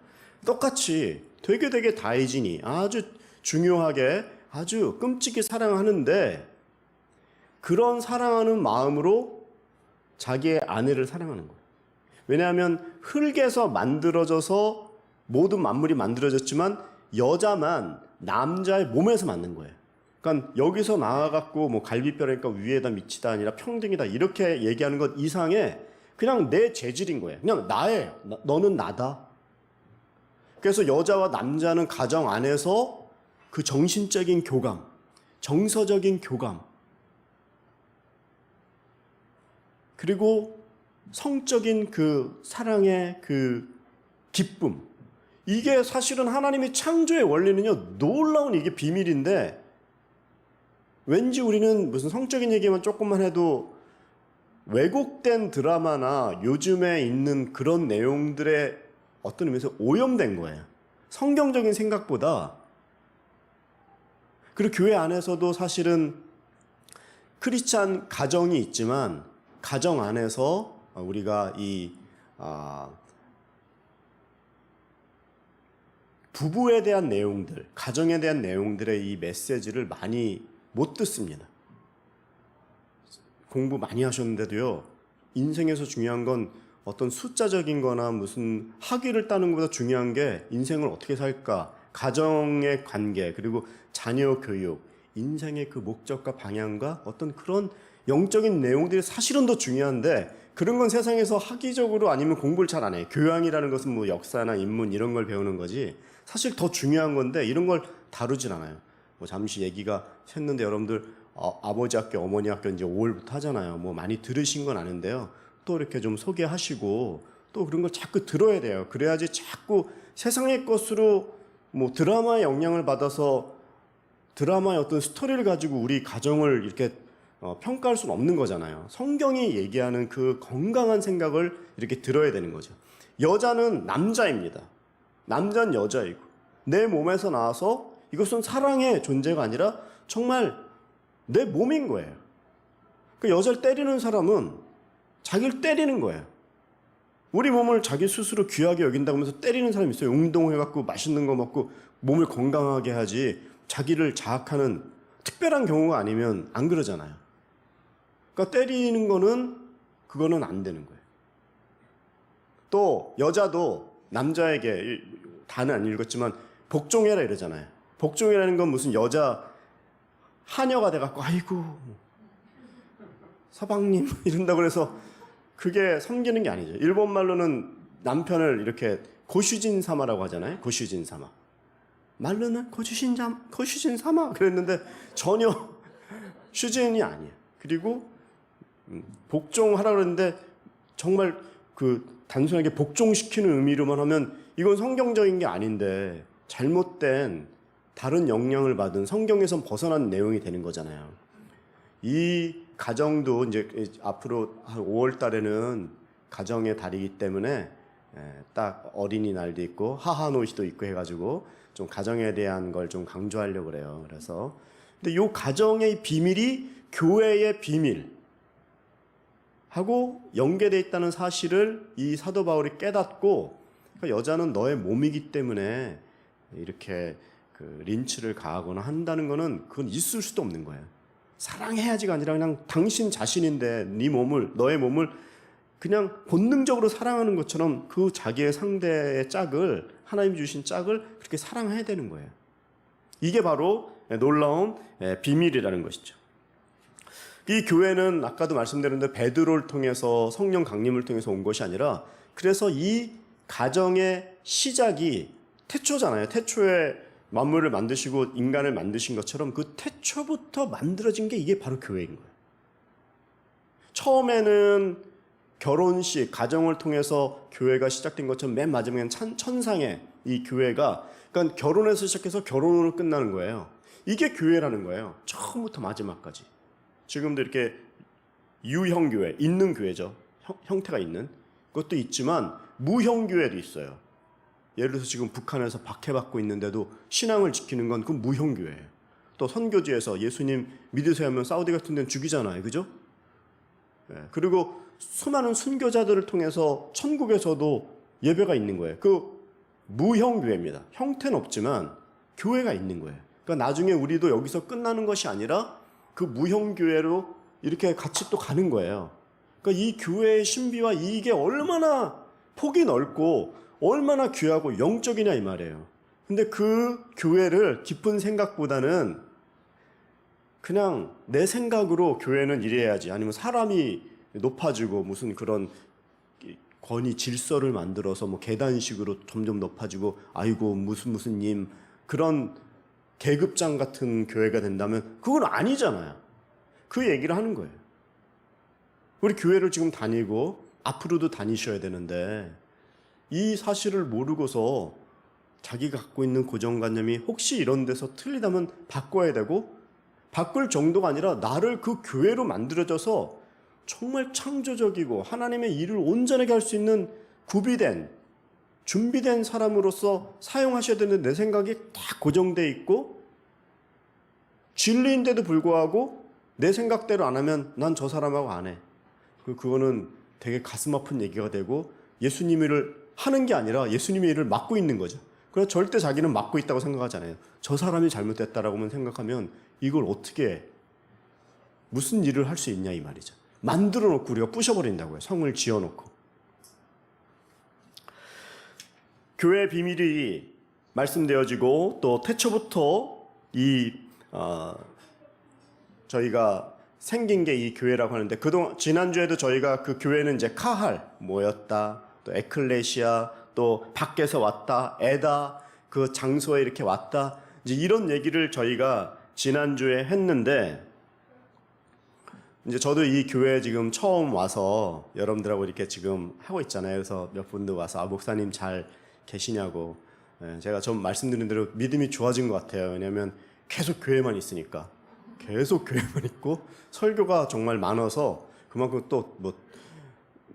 똑같이 되게 다이진이 아주 중요하게 아주 끔찍히 사랑하는데, 그런 사랑하는 마음으로 자기의 아내를 사랑하는 거예요. 왜냐하면 흙에서 만들어져서 모든 만물이 만들어졌지만 여자만 남자의 몸에서 만든 거예요. 그러니까 여기서 나와갖고 갈비뼈라니까 위에다 밑이다 아니라 평등이다 이렇게 얘기하는 것 이상의 그냥 내 재질인 거예요. 그냥 나예요. 너는 나다. 그래서 여자와 남자는 가정 안에서 그 정신적인 교감, 정서적인 교감, 그리고 성적인 그 사랑의 그 기쁨, 이게 사실은 하나님의 창조의 원리는요, 놀라운 이게 비밀인데, 왠지 우리는 무슨 성적인 얘기만 조금만 해도 왜곡된 드라마나 요즘에 있는 그런 내용들의 어떤 의미에서 오염된 거예요. 성경적인 생각보다. 그리고 교회 안에서도 사실은 크리스찬 가정이 있지만 가정 안에서 우리가 이 부부에 대한 내용들, 가정에 대한 내용들의 이 메시지를 많이 못 듣습니다. 공부 많이 하셨는데도요, 인생에서 중요한 건 어떤 숫자적인 거나 무슨 학위를 따는 것보다 중요한 게 인생을 어떻게 살까, 가정의 관계, 그리고 자녀 교육, 인생의 그 목적과 방향과 어떤 그런 영적인 내용들이 사실은 더 중요한데, 그런 건 세상에서 학위적으로 아니면 공부를 잘 안 해요. 교양이라는 것은 역사나 인문 이런 걸 배우는 거지, 사실 더 중요한 건데 이런 걸 다루진 않아요. 잠시 얘기가 샜는데 여러분들 아버지 학교, 어머니 학교 이제 5월부터 하잖아요. 많이 들으신 건 아는데요. 또 이렇게 좀 소개하시고 또 그런 걸 자꾸 들어야 돼요. 그래야지 자꾸 세상의 것으로 드라마의 영향을 받아서 드라마의 어떤 스토리를 가지고 우리 가정을 이렇게 평가할 수는 없는 거잖아요. 성경이 얘기하는 그 건강한 생각을 이렇게 들어야 되는 거죠. 여자는 남자입니다. 남자는 여자이고 내 몸에서 나와서 이것은 사랑의 존재가 아니라 정말 내 몸인 거예요. 그 여자를 때리는 사람은 자기를 때리는 거예요. 우리 몸을 자기 스스로 귀하게 여긴다고 하면서 때리는 사람이 있어요. 운동해갖고 맛있는 거 먹고 몸을 건강하게 하지 자기를 자학하는 특별한 경우가 아니면 안 그러잖아요. 그러니까 때리는 거는 그거는 안 되는 거예요. 또 여자도 남자에게 다는 안 읽었지만 복종해라 이러잖아요. 복종이라는 건 무슨 여자 하녀가 돼갖고 아이고 서방님 이런다고 그래서 그게 섬기는 게 아니죠. 일본 말로는 남편을 이렇게 고슈진 사마라고 하잖아요. 고슈진 사마. 말로는 고슈진 사마 그랬는데 전혀 슈진이 아니에요. 그리고 복종하라 그러는데 정말 그 단순하게 복종시키는 의미로만 하면 이건 성경적인 게 아닌데 잘못된 다른 영향을 받은 성경에선 벗어난 내용이 되는 거잖아요. 이 가정도 이제 앞으로 한 5월 달에는 가정의 달이기 때문에 딱 어린이날도 있고 하하노시도 있고 해가지고 좀 가정에 대한 걸 좀 강조하려고 그래요. 그래서 근데 이 가정의 비밀이 교회의 비밀 하고 연계되어 있다는 사실을 이 사도 바울이 깨닫고 그러니까 여자는 너의 몸이기 때문에 이렇게 그 린치를 가하거나 한다는 거는 그건 있을 수도 없는 거예요. 사랑해야지가 아니라 그냥 당신 자신인데 네 몸을 너의 몸을 그냥 본능적으로 사랑하는 것처럼 그 자기의 상대의 짝을 하나님 주신 짝을 그렇게 사랑해야 되는 거예요. 이게 바로 놀라운 비밀이라는 것이죠. 이 교회는 아까도 말씀드렸는데 베드로를 통해서 성령 강림을 통해서 온 것이 아니라 그래서 이 가정의 시작이 태초잖아요. 태초에 만물을 만드시고 인간을 만드신 것처럼 그 태초부터 만들어진 게 이게 바로 교회인 거예요. 처음에는 결혼식, 가정을 통해서 교회가 시작된 것처럼 맨 마지막에는 천상의 이 교회가 그러니까 결혼에서 시작해서 결혼으로 끝나는 거예요. 이게 교회라는 거예요. 처음부터 마지막까지. 지금도 이렇게 유형교회, 있는 교회죠. 형태가 있는 그것도 있지만 무형교회도 있어요. 예를 들어서 지금 북한에서 박해받고 있는데도 신앙을 지키는 건 그 무형교회예요. 또 선교지에서 예수님 믿으세요 하면 사우디 같은 데는 죽이잖아요. 그죠? 그리고 수많은 순교자들을 통해서 천국에서도 예배가 있는 거예요. 그 무형교회입니다. 형태는 없지만 교회가 있는 거예요. 그러니까 나중에 우리도 여기서 끝나는 것이 아니라 그 무형교회로 이렇게 같이 또 가는 거예요. 그러니까 이 교회의 신비와 이게 얼마나 폭이 넓고 얼마나 귀하고 영적이냐 이 말이에요. 근데 그 교회를 깊은 생각보다는 그냥 내 생각으로 교회는 이래야지 아니면 사람이 높아지고 무슨 그런 권위 질서를 만들어서 뭐 계단식으로 점점 높아지고 아이고 무슨 님 그런 계급장 같은 교회가 된다면 그건 아니잖아요. 그 얘기를 하는 거예요. 우리 교회를 지금 다니고 앞으로도 다니셔야 되는데 이 사실을 모르고서 자기가 갖고 있는 고정관념이 혹시 이런 데서 틀리다면 바꿔야 되고 바꿀 정도가 아니라 나를 그 교회로 만들어져서 정말 창조적이고 하나님의 일을 온전하게 할 수 있는 구비된 준비된 사람으로서 사용하셔야 되는 내 생각이 다 고정되어 있고 진리인데도 불구하고 내 생각대로 안 하면 난 저 사람하고 안 해. 그거는 되게 가슴 아픈 얘기가 되고 예수님의 일을 하는 게 아니라 예수님의 일을 맡고 있는 거죠. 그래서 절대 자기는 맡고 있다고 생각하잖아요. 저 사람이 잘못됐다라고만 생각하면 이걸 어떻게 무슨 일을 할 수 있냐 이 말이죠. 만들어 놓고 우리가 부셔버린다고요. 성을 지어놓고. 교회의 비밀이 말씀되어지고 또 태초부터 저희가 생긴 게 이 교회라고 하는데 그동안 지난주에도 저희가 그 교회는 이제 카할 모였다 또 에클레시아 또 밖에서 왔다 에다 그 장소에 이렇게 왔다 이제 이런 얘기를 저희가 지난주에 했는데 이제 저도 이 교회에 지금 처음 와서 여러분들하고 이렇게 지금 하고 있잖아요. 그래서 몇 분도 와서 목사님 잘 계시냐고 제가 좀 말씀드린 대로 믿음이 좋아진 것 같아요. 왜냐하면 계속 교회만 있으니까 계속 교회만 있고 설교가 정말 많아서 그만큼 또 뭐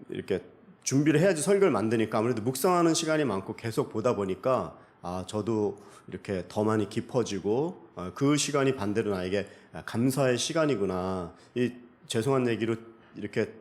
이렇게 준비를 해야지 설교를 만드니까 아무래도 묵상하는 시간이 많고 계속 보다 보니까 저도 이렇게 더 많이 깊어지고 그 시간이 반대로 나에게 감사의 시간이구나. 이 죄송한 얘기로 이렇게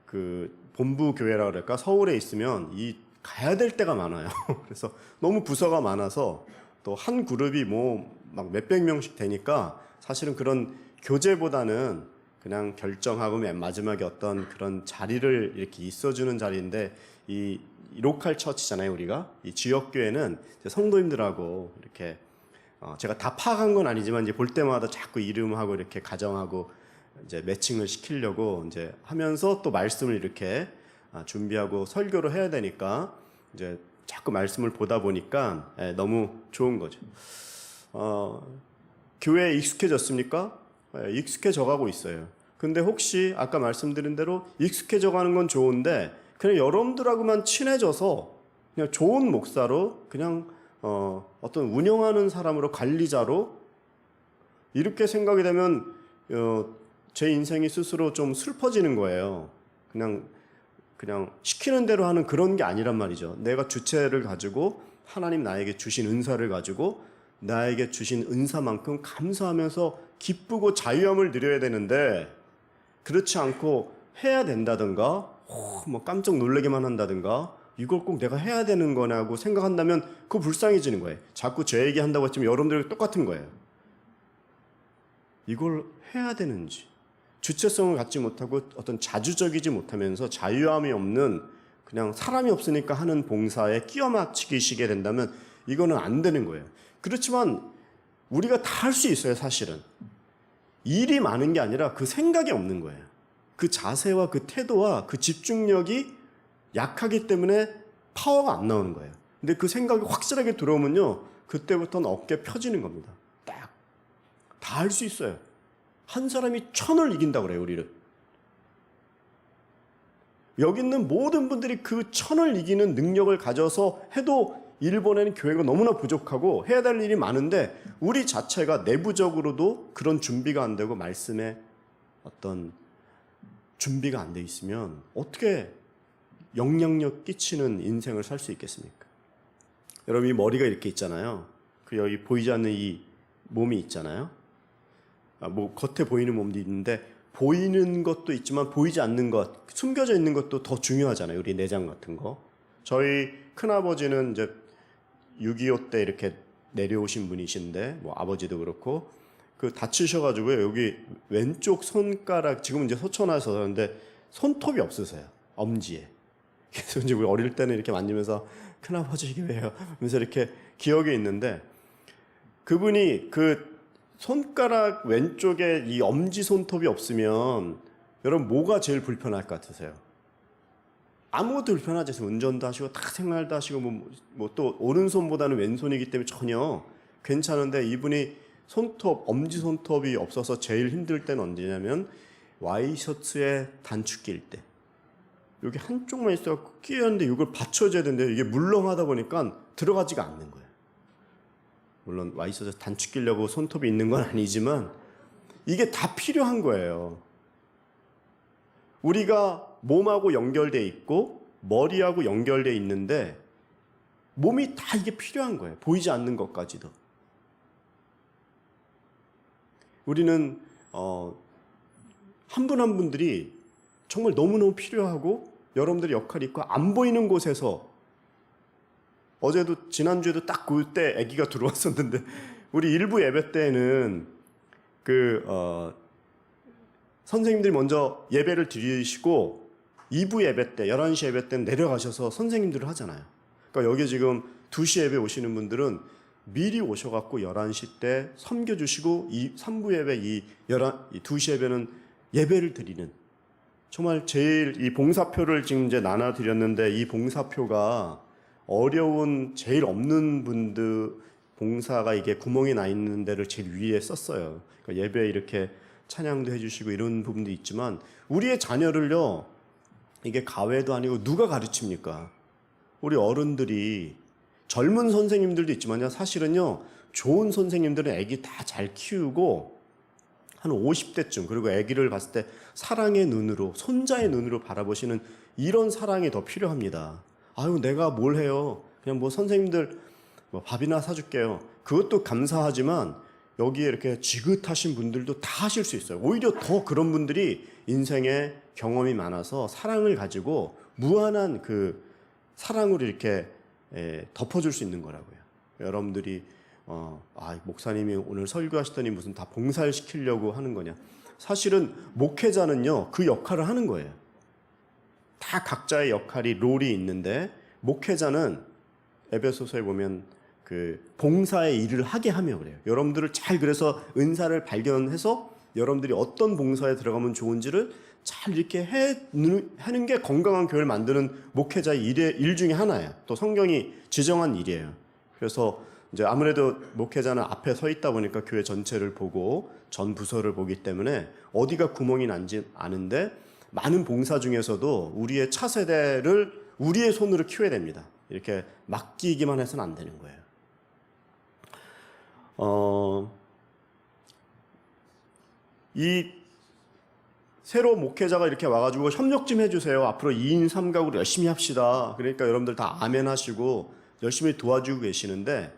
그 본부 교회라 그럴까 서울에 있으면 이 가야 될 때가 많아요. 그래서 너무 부서가 많아서 또 한 그룹이 뭐 막 몇백 명씩 되니까 사실은 그런 교제보다는 그냥 결정하고 맨 마지막에 어떤 그런 자리를 이렇게 있어주는 자리인데 이 로컬 처치잖아요. 우리가 이 지역 교회는 성도님들하고 이렇게 제가 다 파악한 건 아니지만 이제 볼 때마다 자꾸 이름하고 이렇게 가정하고 이제 매칭을 시키려고 이제 하면서 또 말씀을 이렇게 준비하고 설교를 해야 되니까 이제 자꾸 말씀을 보다 보니까 너무 좋은 거죠. 교회에 익숙해졌습니까? 익숙해져 가고 있어요. 근데 혹시 아까 말씀드린 대로 익숙해져 가는 건 좋은데 그냥 여러분들하고만 친해져서 그냥 좋은 목사로 그냥 어떤 운영하는 사람으로 관리자로 이렇게 생각이 되면 제 인생이 스스로 좀 슬퍼지는 거예요. 그냥 시키는 대로 하는 그런 게 아니란 말이죠. 내가 주체를 가지고 하나님 나에게 주신 은사를 가지고 나에게 주신 은사만큼 감사하면서 기쁘고 자유함을 누려야 되는데 그렇지 않고 해야 된다든가 뭐 깜짝 놀라게만 한다든가 이걸 꼭 내가 해야 되는 거냐고 생각한다면 그거 불쌍해지는 거예요. 자꾸 제 얘기한다고 했지만 여러분들이 똑같은 거예요. 이걸 해야 되는지 주체성을 갖지 못하고 어떤 자주적이지 못하면서 자유함이 없는 그냥 사람이 없으니까 하는 봉사에 끼워 맞추기시게 된다면 이거는 안 되는 거예요. 그렇지만 우리가 다 할 수 있어요. 사실은 일이 많은 게 아니라 그 생각이 없는 거예요. 그 자세와 그 태도와 그 집중력이 약하기 때문에 파워가 안 나오는 거예요. 근데 그 생각이 확실하게 들어오면요 그때부터는 어깨 펴지는 겁니다. 딱 다 할 수 있어요. 한 사람이 1000을 이긴다고 그래요. 우리를 여기 있는 모든 분들이 그 1000을 이기는 능력을 가져서 해도 일본에는 교회가 너무나 부족하고 해야 될 일이 많은데 우리 자체가 내부적으로도 그런 준비가 안 되고 말씀에 어떤 준비가 안 돼 있으면 어떻게 영향력 끼치는 인생을 살 수 있겠습니까? 여러분 이 머리가 이렇게 있잖아요. 그 여기 보이지 않는 이 몸이 있잖아요. 뭐 겉에 보이는 몸도 있는데 보이는 것도 있지만 보이지 않는 것, 숨겨져 있는 것도 더 중요하잖아요. 우리 내장 같은 거. 저희 큰아버지는 이제 6.25 때 이렇게 내려오신 분이신데 뭐 아버지도 그렇고 그 다치셔가지고요. 여기 왼쪽 손가락 지금 이제 소천하셔서 그런데 손톱이 없으세요. 엄지에. 그래서 이제 우리 어릴 때는 이렇게 만지면서 큰아버지 이게 왜요? 하면서 이렇게 기억에 있는데 그분이 그 손가락 왼쪽에 이 엄지 손톱이 없으면 여러분 뭐가 제일 불편할 것 같으세요? 아무것도 불편하지 않아요. 운전도 하시고 다 생활도 하시고 뭐 또 오른손보다는 왼손이기 때문에 전혀 괜찮은데 이분이 손톱, 엄지 손톱이 없어서 제일 힘들 때는 언제냐면 와이셔츠에 단추 낄 때 여기 한쪽만 있어서 끼었는데 이걸 받쳐줘야 되는데 이게 물렁하다 보니까 들어가지가 않는 거예요. 물론 와이셔츠 단추 끼려고 손톱이 있는 건 아니지만 이게 다 필요한 거예요. 우리가 몸하고 연결돼 있고 머리하고 연결돼 있는데 몸이 다 이게 필요한 거예요. 보이지 않는 것까지도. 우리는 한 분 한 분들이 정말 너무너무 필요하고 여러분들의 역할이 있고 안 보이는 곳에서 어제도 지난주에도 딱 그때 아기가 들어왔었는데 우리 일부 예배 때는 선생님들이 먼저 예배를 드리시고 2부 예배 때 11시 예배 때는 내려가셔서 선생님들을 하잖아요. 그러니까 여기 지금 2시 예배 오시는 분들은 미리 오셔갖고 11시 때 섬겨주시고 3부 예배 이 2시 예배는 예배를 드리는 정말 제일 이 봉사표를 지금 이제 나눠드렸는데 이 봉사표가 어려운 제일 없는 분들 봉사가 이게 구멍이 나 있는 데를 제일 위에 썼어요. 그러니까 예배 이렇게 찬양도 해주시고 이런 부분도 있지만 우리의 자녀를요 이게 가외도 아니고 누가 가르칩니까? 우리 어른들이 젊은 선생님들도 있지만요 사실은요 좋은 선생님들은 애기 다 잘 키우고 한 50대쯤, 그리고 아기를 봤을 때 사랑의 눈으로, 손자의 눈으로 바라보시는 이런 사랑이 더 필요합니다. 아유, 내가 뭘 해요? 그냥 뭐 선생님들 뭐 밥이나 사줄게요. 그것도 감사하지만 여기에 이렇게 지긋하신 분들도 다 하실 수 있어요. 오히려 더 그런 분들이 인생에 경험이 많아서 사랑을 가지고 무한한 그 사랑으로 이렇게 덮어줄 수 있는 거라고요. 여러분들이 목사님이 오늘 설교하시더니 무슨 다 봉사를 시키려고 하는 거냐. 사실은 목회자는요, 그 역할을 하는 거예요. 다 각자의 역할이, 롤이 있는데, 목회자는 에베소서에 보면 그 봉사의 일을 하게 하며 그래요. 여러분들을 잘, 그래서 은사를 발견해서 여러분들이 어떤 봉사에 들어가면 좋은지를 잘 이렇게 하는 게 건강한 교회를 만드는 목회자의 일 중에 하나예요. 또 성경이 지정한 일이에요. 그래서 이제 아무래도 목회자는 앞에 서 있다 보니까 교회 전체를 보고 전 부서를 보기 때문에 어디가 구멍이 난지 아는데, 많은 봉사 중에서도 우리의 차세대를 우리의 손으로 키워야 됩니다. 이렇게 맡기기만 해서는 안 되는 거예요. 이 새로 목회자가 이렇게 와가지고 협력 좀 해주세요. 앞으로 2인 3각으로 열심히 합시다. 그러니까 여러분들 다 아멘 하시고 열심히 도와주고 계시는데,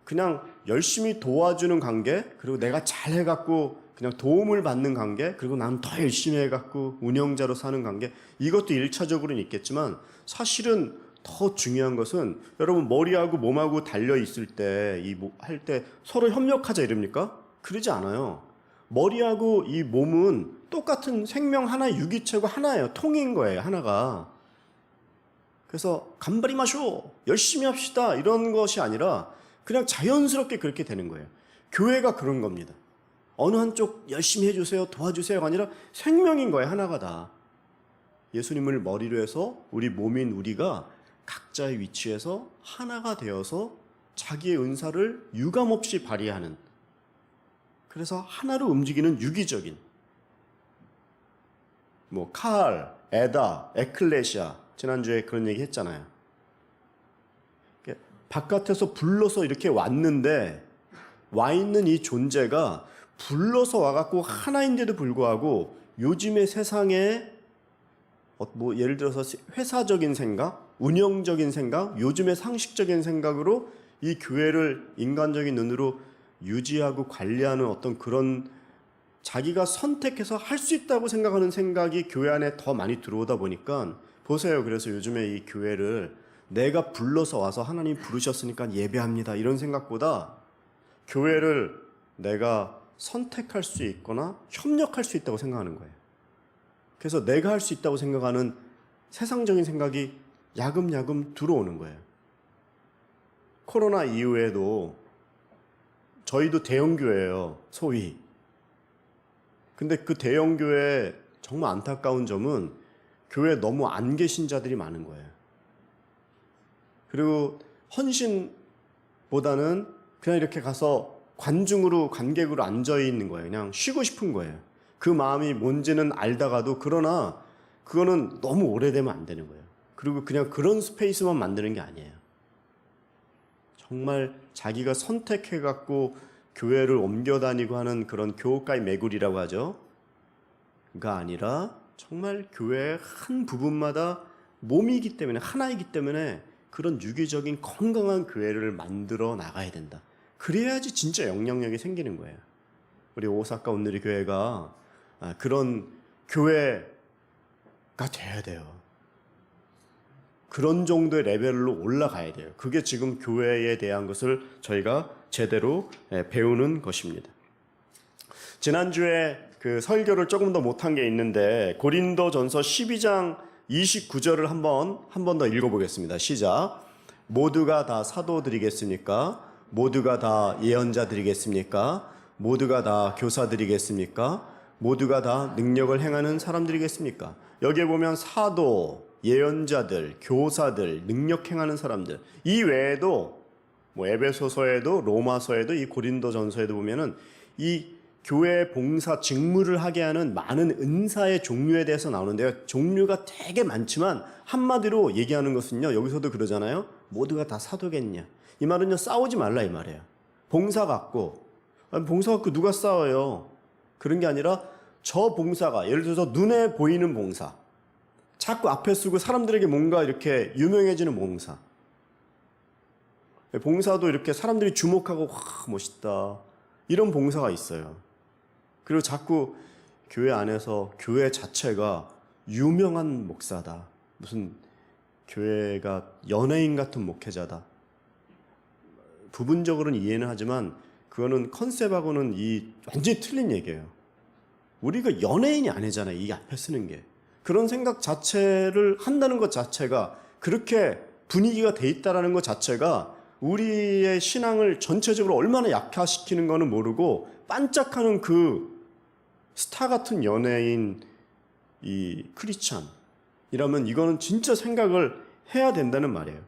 그냥 열심히 도와주는 관계, 그리고 내가 잘 해갖고 그냥 도움을 받는 관계, 그리고 나는 더 열심히 해갖고 운영자로 사는 관계, 이것도 1차적으로는 있겠지만 사실은 더 중요한 것은, 여러분 머리하고 몸하고 달려있을 때, 할 때 서로 협력하자 이럽니까? 그러지 않아요. 머리하고 이 몸은 똑같은 생명 하나, 유기체고 하나예요. 통인 거예요, 하나가. 그래서 간발이 마쇼, 열심히 합시다, 이런 것이 아니라 그냥 자연스럽게 그렇게 되는 거예요. 교회가 그런 겁니다. 어느 한쪽 열심히 해주세요, 도와주세요가 아니라 생명인 거예요, 하나가 다. 예수님을 머리로 해서 우리 몸인 우리가 각자의 위치에서 하나가 되어서 자기의 은사를 유감없이 발휘하는, 그래서 하나로 움직이는 유기적인, 뭐 칼, 에다, 에클레시아, 지난주에 그런 얘기 했잖아요. 바깥에서 불러서 이렇게 왔는데, 와 있는 이 존재가 불러서 와갖고 하나인데도 불구하고 요즘의 세상에 뭐 예를 들어서 회사적인 생각, 운영적인 생각, 요즘의 상식적인 생각으로 이 교회를 인간적인 눈으로 유지하고 관리하는 어떤 그런 자기가 선택해서 할 수 있다고 생각하는 생각이 교회 안에 더 많이 들어오다 보니까, 보세요. 그래서 요즘에 이 교회를 내가 불러서 와서 하나님 부르셨으니까 예배합니다, 이런 생각보다 교회를 내가 선택할 수 있거나 협력할 수 있다고 생각하는 거예요. 그래서 내가 할 수 있다고 생각하는 세상적인 생각이 야금야금 들어오는 거예요. 코로나 이후에도 저희도 대형교회예요, 소위. 근데 그 대형교회 정말 안타까운 점은 교회에 너무 안 계신 자들이 많은 거예요. 그리고 헌신보다는 그냥 이렇게 가서 관중으로, 관객으로 앉아 있는 거예요. 그냥 쉬고 싶은 거예요. 그 마음이 뭔지는 알다가도, 그러나 그거는 너무 오래되면 안 되는 거예요. 그리고 그냥 그런 스페이스만 만드는 게 아니에요. 정말 자기가 선택해갖고 교회를 옮겨 다니고 하는 그런 교우가의 매굴이라고 하죠. 가 아니라 정말 교회의 한 부분마다 몸이기 때문에, 하나이기 때문에 그런 유기적인 건강한 교회를 만들어 나가야 된다. 그래야지 진짜 영향력이 생기는 거예요. 우리 오사카 온누리 교회가 그런 교회가 돼야 돼요. 그런 정도의 레벨로 올라가야 돼요. 그게 지금 교회에 대한 것을 저희가 제대로 배우는 것입니다. 지난주에 그 설교를 조금 더 못한 게 있는데, 고린도전서 12장 29절을 한 번 더 읽어보겠습니다. 시작. 모두가 다 사도들이겠습니까? 모두가 다 예언자들이겠습니까? 모두가 다 교사들이겠습니까? 모두가 다 능력을 행하는 사람들이겠습니까? 여기에 보면 사도, 예언자들, 교사들, 능력 행하는 사람들, 이 외에도 뭐 에베소서에도 로마서에도 이 고린도전서에도 보면은 이 교회 봉사 직무를 하게 하는 많은 은사의 종류에 대해서 나오는데요. 종류가 되게 많지만 한마디로 얘기하는 것은요, 여기서도 그러잖아요. 모두가 다 사도겠냐. 이 말은요, 싸우지 말라 이 말이에요. 봉사 같고 아니, 봉사 갖고 누가 싸워요? 그런 게 아니라 저 봉사가 예를 들어서 눈에 보이는 봉사, 자꾸 앞에 쓰고 사람들에게 뭔가 이렇게 유명해지는 봉사. 봉사도 이렇게 사람들이 주목하고 와 멋있다 이런 봉사가 있어요. 그리고 자꾸 교회 안에서 교회 자체가 유명한 목사다, 무슨 교회가 연예인 같은 목회자다. 부분적으로는 이해는 하지만 그거는 컨셉하고는 완전히 틀린 얘기예요. 우리가 연예인이 아니잖아요, 이 앞에 쓰는 게. 그런 생각 자체를 한다는 것 자체가, 그렇게 분위기가 돼 있다라는 것 자체가 우리의 신앙을 전체적으로 얼마나 약화시키는 거는 모르고, 반짝하는 그 스타 같은 연예인, 이 크리스찬이라면 이거는 진짜 생각을 해야 된다는 말이에요.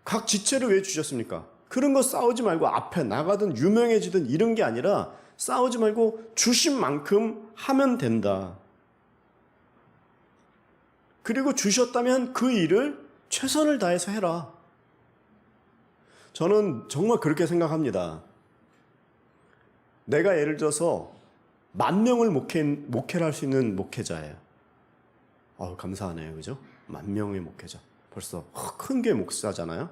각 지체를 왜 주셨습니까? 그런 거 싸우지 말고 앞에 나가든 유명해지든 이런 게 아니라 싸우지 말고 주신 만큼 하면 된다. 그리고 주셨다면 그 일을 최선을 다해서 해라. 저는 정말 그렇게 생각합니다. 내가 예를 들어서 10,000명을 목회를 할 수 있는 목회자예요. 감사하네요. 그죠? 10,000명의 목회자. 벌써 큰 게 목사잖아요.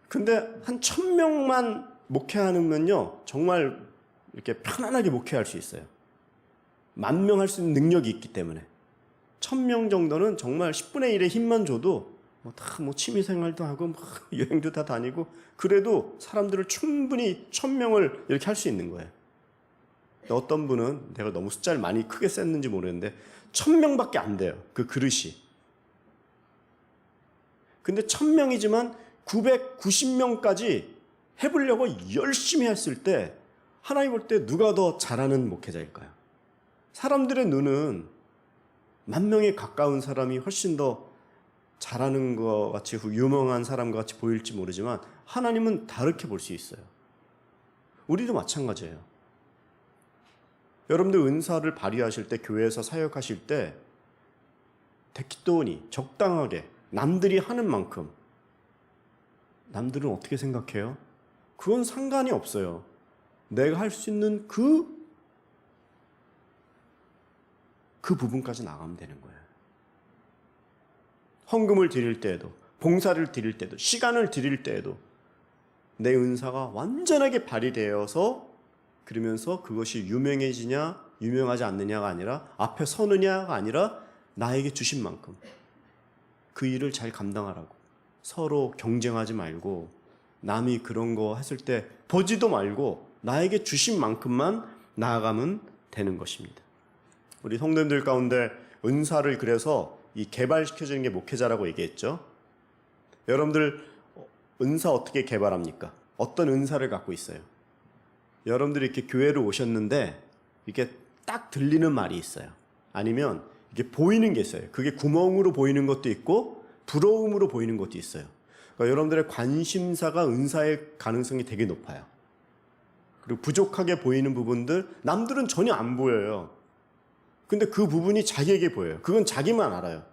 근데 한 1,000명만 목회하면요, 정말 이렇게 편안하게 목회할 수 있어요. 10,000명 할 수 있는 능력이 있기 때문에. 1,000명 정도는 정말 10분의 1의 힘만 줘도 다 취미생활도 하고 여행도 다 다니고, 그래도 사람들을 충분히 1,000명을 이렇게 할 수 있는 거예요. 어떤 분은, 내가 너무 숫자를 많이 크게 셌는지 모르겠는데 1,000명밖에 안 돼요, 그 그릇이. 근데 1,000명이지만 990명까지 해보려고 열심히 했을 때 하나님 볼 때 누가 더 잘하는 목회자일까요? 사람들의 눈은 10,000명에 가까운 사람이 훨씬 더 잘하는 것 같이, 유명한 사람과 같이 보일지 모르지만 하나님은 다르게 볼 수 있어요. 우리도 마찬가지예요. 여러분들 은사를 발휘하실 때, 교회에서 사역하실 때適当に적당하게 남들이 하는 만큼, 남들은 어떻게 생각해요? 그건 상관이 없어요. 내가 할 수 있는 그 부분까지 나가면 되는 거예요. 헌금을 드릴 때에도, 봉사를 드릴 때도, 시간을 드릴 때에도 내 은사가 완전하게 발휘되어서, 그러면서 그것이 유명해지냐 유명하지 않느냐가 아니라, 앞에 서느냐가 아니라 나에게 주신 만큼 그 일을 잘 감당하라고. 서로 경쟁하지 말고, 남이 그런 거 했을 때 보지도 말고 나에게 주신 만큼만 나아가면 되는 것입니다. 우리 성도님들 가운데 은사를 그래서 이 개발시켜주는 게 목회자라고 얘기했죠. 여러분들 은사 어떻게 개발합니까? 어떤 은사를 갖고 있어요? 여러분들이 이렇게 교회를 오셨는데 이렇게 딱 들리는 말이 있어요. 아니면 이게 보이는 게 있어요. 그게 구멍으로 보이는 것도 있고 부러움으로 보이는 것도 있어요. 그러니까 여러분들의 관심사가 은사의 가능성이 되게 높아요. 그리고 부족하게 보이는 부분들, 남들은 전혀 안 보여요. 근데 그 부분이 자기에게 보여요. 그건 자기만 알아요.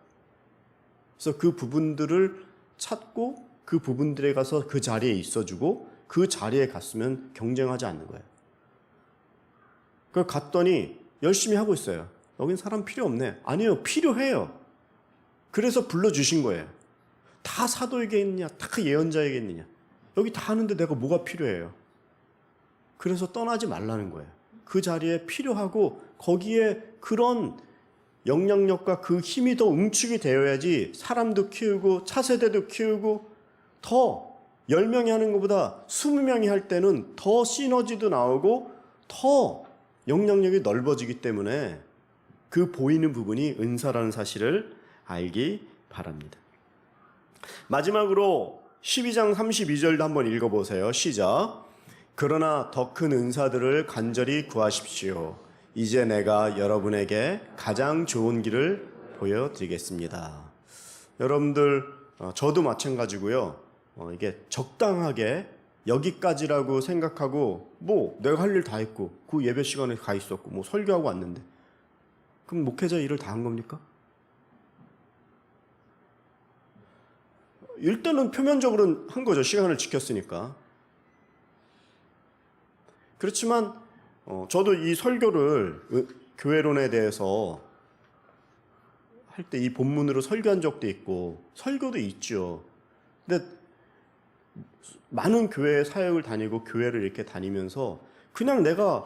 그래서 그 부분들을 찾고 그 부분들에 가서 그 자리에 있어주고, 그 자리에 갔으면 경쟁하지 않는 거예요. 그걸 갔더니 열심히 하고 있어요. 여긴 사람 필요 없네. 아니요, 필요해요. 그래서 불러주신 거예요. 다 사도에게 있느냐, 다 예언자에게 있느냐, 여기 다 하는데 내가 뭐가 필요해요? 그래서 떠나지 말라는 거예요. 그 자리에 필요하고 거기에 그런 영향력과 그 힘이 더 응축이 되어야지 사람도 키우고 차세대도 키우고, 더 10명이 하는 것보다 20명이 할 때는 더 시너지도 나오고 더 영향력이 넓어지기 때문에 그 보이는 부분이 은사라는 사실을 알기 바랍니다. 마지막으로 12장 32절도 한번 읽어보세요. 시작. 그러나 더 큰 은사들을 간절히 구하십시오. 이제 내가 여러분에게 가장 좋은 길을 보여드리겠습니다. 여러분들, 저도 마찬가지고요. 이게 적당하게 여기까지라고 생각하고, 내가 할 일 다 했고, 그 예배 시간에 가 있었고, 설교하고 왔는데, 그럼 목회자 일을 다 한 겁니까? 일단은 표면적으로는 한 거죠. 시간을 지켰으니까. 그렇지만 저도 이 설교를 교회론에 대해서 할 때 이 본문으로 설교한 적도 있고 설교도 있죠. 근데 많은 교회 사역을 다니고 교회를 이렇게 다니면서 그냥 내가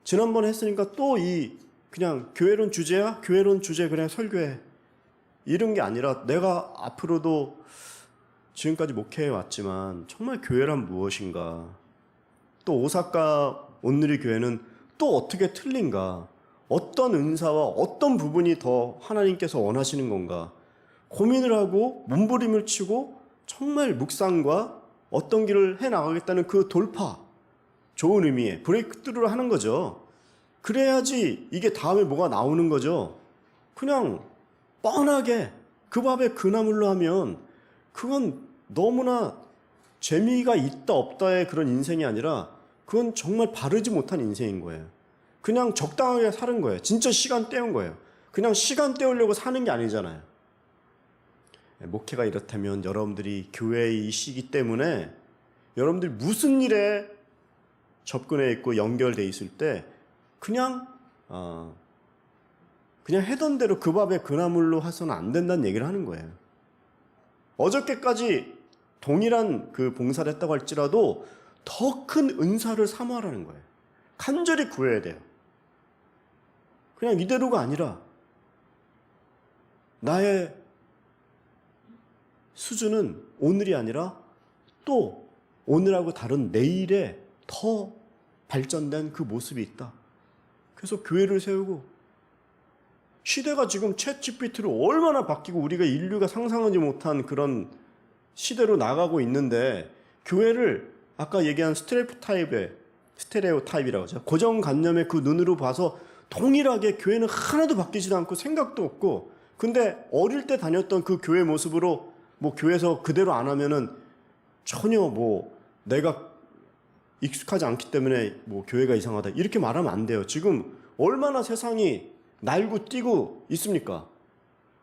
지난번에 했으니까 또 이 그냥 교회론 주제야? 교회론 주제 그냥 설교해. 이런 게 아니라 내가 앞으로도 지금까지 목회해 왔지만 정말 교회란 무엇인가? 또 오사카 온누리 교회는 또 어떻게 틀린가? 어떤 은사와 어떤 부분이 더 하나님께서 원하시는 건가? 고민을 하고 몸부림을 치고 정말 묵상과 어떤 길을 해나가겠다는 그 돌파, 좋은 의미의 브레이크스루를 하는 거죠. 그래야지 이게 다음에 뭐가 나오는 거죠. 그냥 뻔하게 그 밥에 그 나물로 하면 그건 너무나 재미가 있다 없다의 그런 인생이 아니라 그건 정말 바르지 못한 인생인 거예요. 그냥 적당하게 사는 거예요. 진짜 시간 때운 거예요. 그냥 시간 때우려고 사는 게 아니잖아요. 목회가 이렇다면 여러분들이 교회의 시기 때문에 여러분들이 무슨 일에 접근해 있고 연결돼 있을 때 그냥 해던 대로 그 밥에 그 나물로 해서는 안 된다는 얘기를 하는 거예요. 어저께까지 동일한 그 봉사를 했다고 할지라도 더 큰 은사를 사모하라는 거예요. 간절히 구해야 돼요. 그냥 이대로가 아니라 나의 수준은 오늘이 아니라 또 오늘하고 다른 내일에 더 발전된 그 모습이 있다. 그래서 교회를 세우고 시대가 지금 챗GPT로 얼마나 바뀌고 우리가 인류가 상상하지 못한 그런 시대로 나가고 있는데 교회를 아까 얘기한 스테레오 타입이라고 하죠. 고정관념의 그 눈으로 봐서 동일하게 교회는 하나도 바뀌지도 않고 생각도 없고 근데 어릴 때 다녔던 그 교회 모습으로 뭐 교회에서 그대로 안 하면은 전혀 뭐 내가 익숙하지 않기 때문에 뭐 교회가 이상하다 이렇게 말하면 안 돼요. 지금 얼마나 세상이 날고 뛰고 있습니까?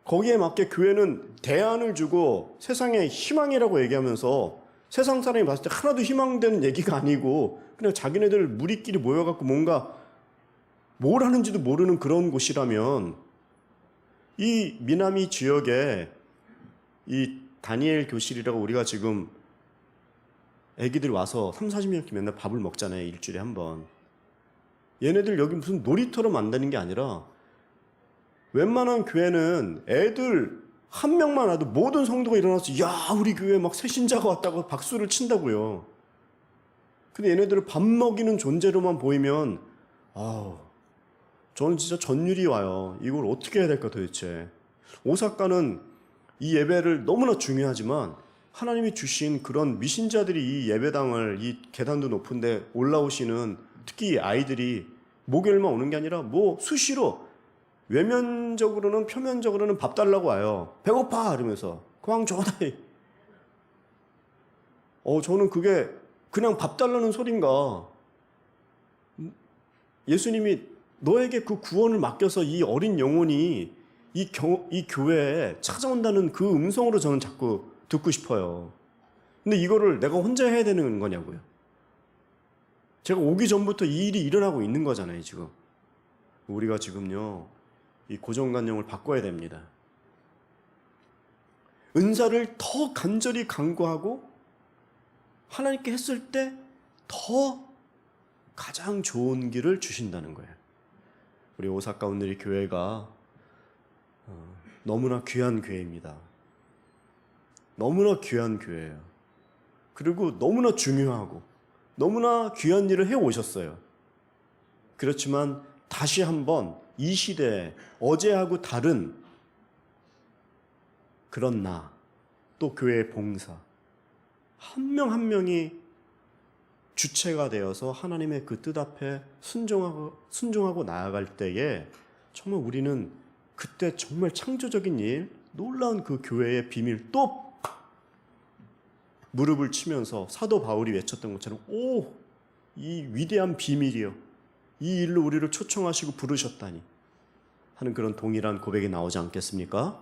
거기에 맞게 교회는 대안을 주고 세상의 희망이라고 얘기하면서 세상 사람이 봤을 때 하나도 희망되는 얘기가 아니고 그냥 자기네들 무리끼리 모여갖고 뭔가 뭘 하는지도 모르는 그런 곳이라면 이 미나미 지역에 이 다니엘 교실이라고 우리가 지금 애기들 와서 30-40명씩 맨날 밥을 먹잖아요. 일주일에 한 번. 얘네들 여기 무슨 놀이터로 만드는 게 아니라 웬만한 교회는 애들 한 명만 와도 모든 성도가 일어나서 야 우리 교회 막 새신자가 왔다고 박수를 친다고요. 근데 얘네들을 밥 먹이는 존재로만 보이면 저는 진짜 전율이 와요. 이걸 어떻게 해야 될까 도대체. 오사카는 이 예배를 너무나 중요하지만 하나님이 주신 그런 미신자들이 이 예배당을 이 계단도 높은데 올라오시는 특히 아이들이 목요일만 오는 게 아니라 뭐 수시로 외면적으로는 표면적으로는 밥 달라고 와요. 배고파 이러면서 그냥 줘다. 저는 그게 그냥 밥 달라는 소린가. 예수님이 너에게 그 구원을 맡겨서 이 어린 영혼이 이 교회에 찾아온다는 그 음성으로 저는 자꾸 듣고 싶어요. 근데 이거를 내가 혼자 해야 되는 거냐고요. 제가 오기 전부터 이 일이 일어나고 있는 거잖아요, 지금. 우리가 지금요, 이 고정관념을 바꿔야 됩니다. 은사를 더 간절히 간구하고 하나님께 했을 때 더 가장 좋은 길을 주신다는 거예요. 우리 오사카 온누리 교회가 너무나 귀한 교회입니다. 너무나 귀한 교회예요. 그리고 너무나 중요하고 너무나 귀한 일을 해오셨어요. 그렇지만 다시 한번 이 시대에 어제하고 다른 그런 또 교회의 봉사 한 명 한 명이 주체가 되어서 하나님의 그 뜻 앞에 순종하고 나아갈 때에 정말 우리는 그때 정말 창조적인 일, 놀라운 그 교회의 비밀 또 무릎을 치면서 사도 바울이 외쳤던 것처럼 이 위대한 비밀이요. 이 일로 우리를 초청하시고 부르셨다니 하는 그런 동일한 고백이 나오지 않겠습니까?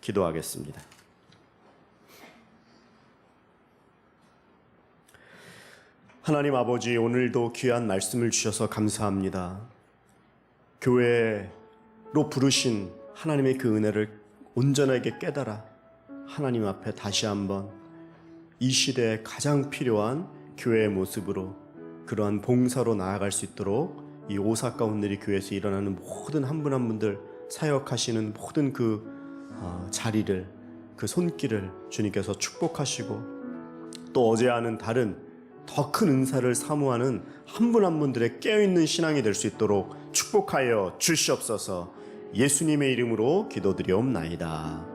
기도하겠습니다. 하나님 아버지, 오늘도 귀한 말씀을 주셔서 감사합니다. 교회로 부르신 하나님의 그 은혜를 온전하게 깨달아 하나님 앞에 다시 한번 이 시대에 가장 필요한 교회의 모습으로, 그러한 봉사로 나아갈 수 있도록 이 오사카 온누리 교회에서 일어나는 모든 한 분 한 분들, 사역하시는 모든 그 자리를, 그 손길을 주님께서 축복하시고, 또 어제와는 다른 더 큰 은사를 사모하는 한 분 한 분들의 깨어있는 신앙이 될 수 있도록 축복하여 주시옵소서. 예수님의 이름으로 기도드리옵나이다.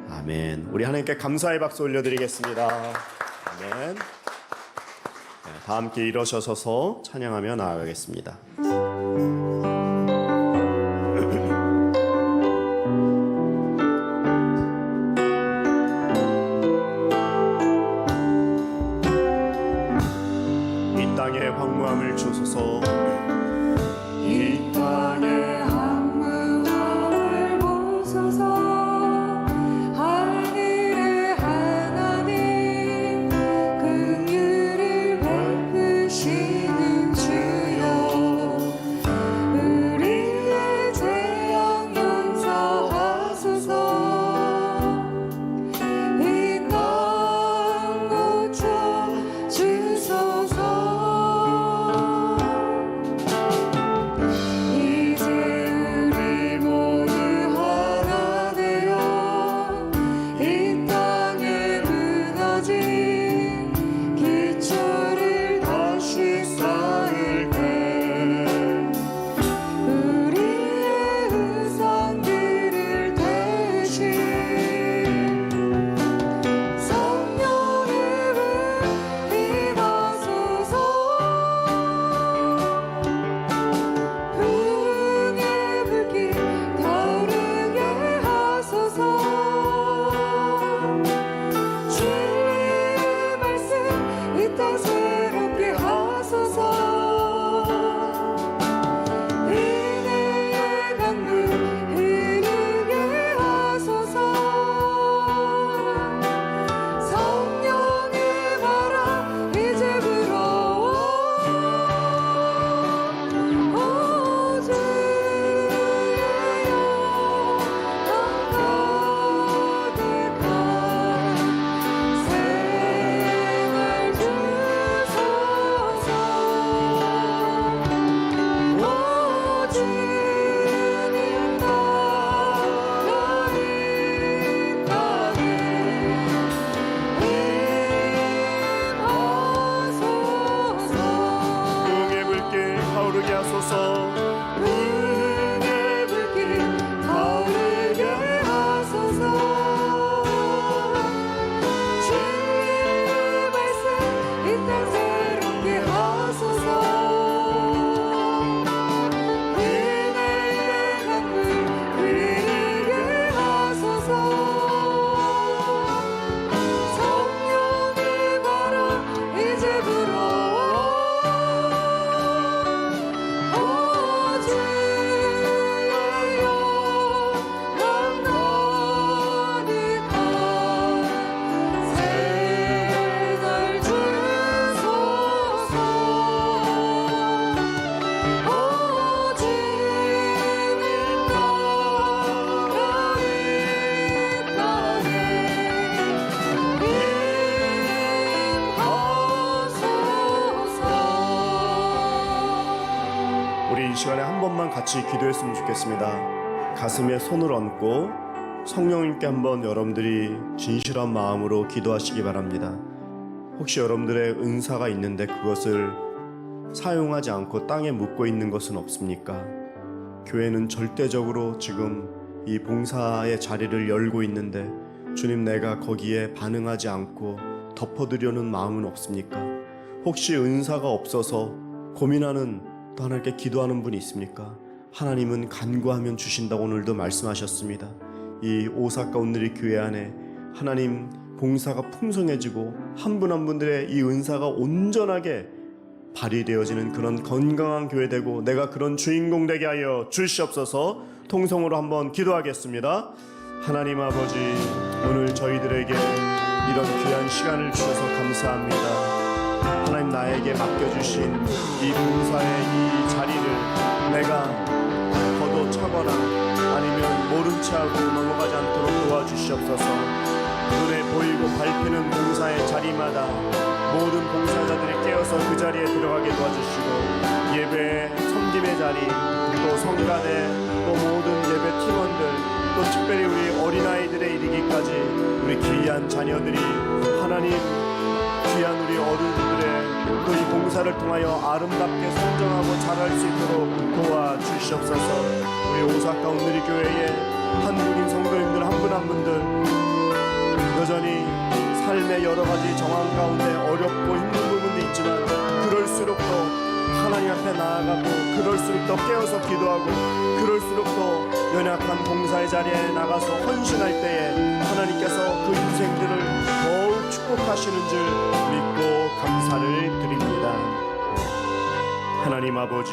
아멘. 우리 하나님께 감사의 박수 올려드리겠습니다. 아멘. 다 함께 일어서셔서 찬양하며 나아가겠습니다. 이 땅의 황무함을 주소서. 이 땅의 황무함을 보소서. 하늘의 하나님, 긍휼을 베푸시는 주여, 우리의 죄악 용서하소서. 이 땅 고쳐 주소서. 이제 우리 모두 하나 되어 이 땅에 무너진 기초를 다시 쌓을 때, 우리의 우상들을 대신 성령의 불 임하소서. 흥의 불길 타오르게 하소서. 주의 말씀 이 땅 새롭게 하소서. 은혜의 강물 흐르게 하소서. 성령의 바람 이제 불어와. 오 주의 영광 가득한 생활 주소서. 오 주님 나라 이 땅에 임하소서. 흥의 불길 타오르게 하소서. 은혜의 불길 타오르게 하소서. 주의 말씀 이 땅 새롭게 하소서. 은혜의 강물 흐르게 하소서. 성령의 바람 이제 불어와. 오 주의 영광 가득한 생활 주소서. 오 주님 나라 이 임하소서. 우리 이 시간에 한 번만 같이 기도했으면 좋겠습니다. 가슴에 손을 얹고 성령님께 한번 여러분들이 진실한 마음으로 기도하시기 바랍니다. 혹시 여러분들의 은사가 있는데 그것을 사용하지 않고 땅에 묻고 있는 것은 없습니까? 교회는 절대적으로 지금 이 봉사의 자리를 열고 있는데 주님, 내가 거기에 반응하지 않고 덮어두려는 마음은 없습니까? 혹시 은사가 없어서 고민하는, 또 하나님께 기도하는 분이 있습니까? 하나님은 간구하면 주신다고 오늘도 말씀하셨습니다. 이 오사카 온누리 교회 안에 하나님 봉사가 풍성해지고 한 분 한 분들의 이 은사가 온전하게 발휘되어지는 그런 건강한 교회 되고, 내가 그런 주인공 되게 하여 주시옵소서. 통성으로 한번 기도하겠습니다. 하나님 아버지, 오늘 저희들에게 이런 귀한 시간을 주셔서 감사합니다. 하나님, 하나님 나에게 맡겨주신 이 봉사의 이 자리를 내가 걷어차거나 아니면 모른 채하고 넘어가지 않도록 도와주시옵소서. 눈에 보이고 밟히는 봉사의 자리마다 모든 봉사자들이 깨어서 그 자리에 들어가게 도와주시고, 예배 섬김의 자리, 또 성가대, 또 모든 예배 팀원들, 또 특별히 우리 어린아이들에 이르기까지 우리 귀한 자녀들이 하나님 귀한 우리 어른들의 또 이 봉사를 통하여 아름답게 성장하고 자랄 수 있도록 도와주시옵소서. 우리 오사카 오늘의 교회의 한국인 성도님들 한 분 한 분들 여전히 삶의 여러 가지 정황 가운데 어렵고 힘든 부분도 있지만, 그럴수록 더 하나님 앞에 나아가고, 그럴수록 더 깨어서 기도하고, 그럴수록 더 연약한 봉사의 자리에 나가서 헌신할 때에 하나님께서 그 인생들을 더욱 축복하시는 줄 믿고 감사를 드립니다. 하나님 아버지,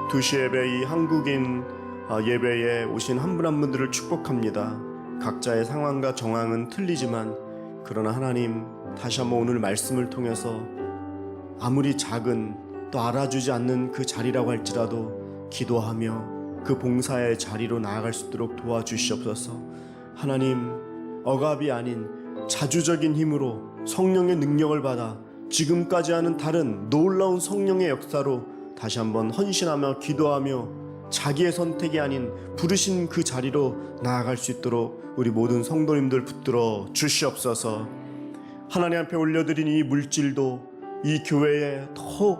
2시 예배 이 한국인 예배에 오신 한 분 한 분들을 축복합니다. 각자의 상황과 정황은 틀리지만, 그러나 하나님 다시 한번 오늘 말씀을 통해서 아무리 작은 또 알아주지 않는 그 자리라고 할지라도 기도하며 그 봉사의 자리로 나아갈 수 있도록 도와주시옵소서. 하나님, 억압이 아닌 자주적인 힘으로 성령의 능력을 받아 지금까지 하는 다른 놀라운 성령의 역사로 다시 한번 헌신하며 기도하며 자기의 선택이 아닌 부르신 그 자리로 나아갈 수 있도록 우리 모든 성도님들 붙들어 주시옵소서. 하나님 앞에 올려드린 이 물질도 이 교회에 더욱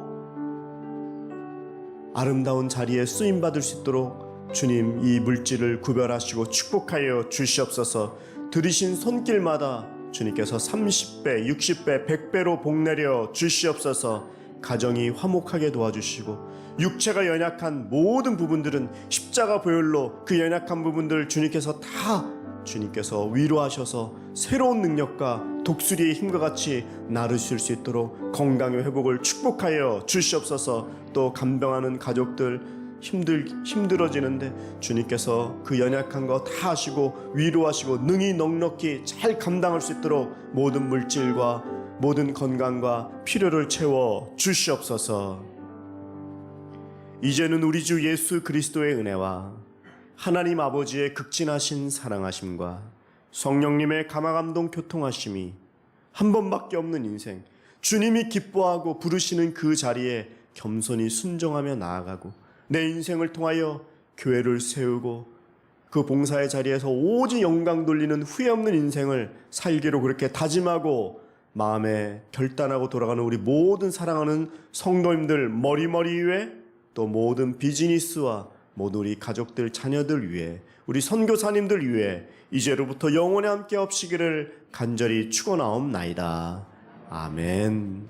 아름다운 자리에 쓰임받을 수 있도록 주님 이 물질을 구별하시고 축복하여 주시옵소서. 들이신 손길마다 주님께서 30배, 60배, 100배로 복내려 주시옵소서. 가정이 화목하게 도와주시고, 육체가 연약한 모든 부분들은 십자가 보혈로 그 연약한 부분들 주님께서 다 주님께서 위로하셔서 새로운 능력과 독수리의 힘과 같이 나르실 수 있도록 건강의 회복을 축복하여 주시옵소서. 또 간병하는 가족들 힘들어지는데 주님께서 그 연약한 거 다 하시고 위로하시고 능히 넉넉히 잘 감당할 수 있도록 모든 물질과 모든 건강과 필요를 채워 주시옵소서. 이제는 우리 주 예수 그리스도의 은혜와 하나님 아버지의 극진하신 사랑하심과 성령님의 감화감동 교통하심이 한 번밖에 없는 인생, 주님이 기뻐하고 부르시는 그 자리에 겸손히 순종하며 나아가고 내 인생을 통하여 교회를 세우고 그 봉사의 자리에서 오직 영광 돌리는 후회 없는 인생을 살기로 그렇게 다짐하고 마음에 결단하고 돌아가는 우리 모든 사랑하는 성도님들 머리머리 위에, 또 모든 비즈니스와 모든 우리 가족들 자녀들 위해, 우리 선교사님들 위해 이제로부터 영원히 함께 없시기를 간절히 축원하옵나이다. 아멘.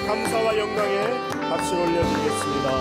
감사와 영광에 박수를 올려드리겠습니다.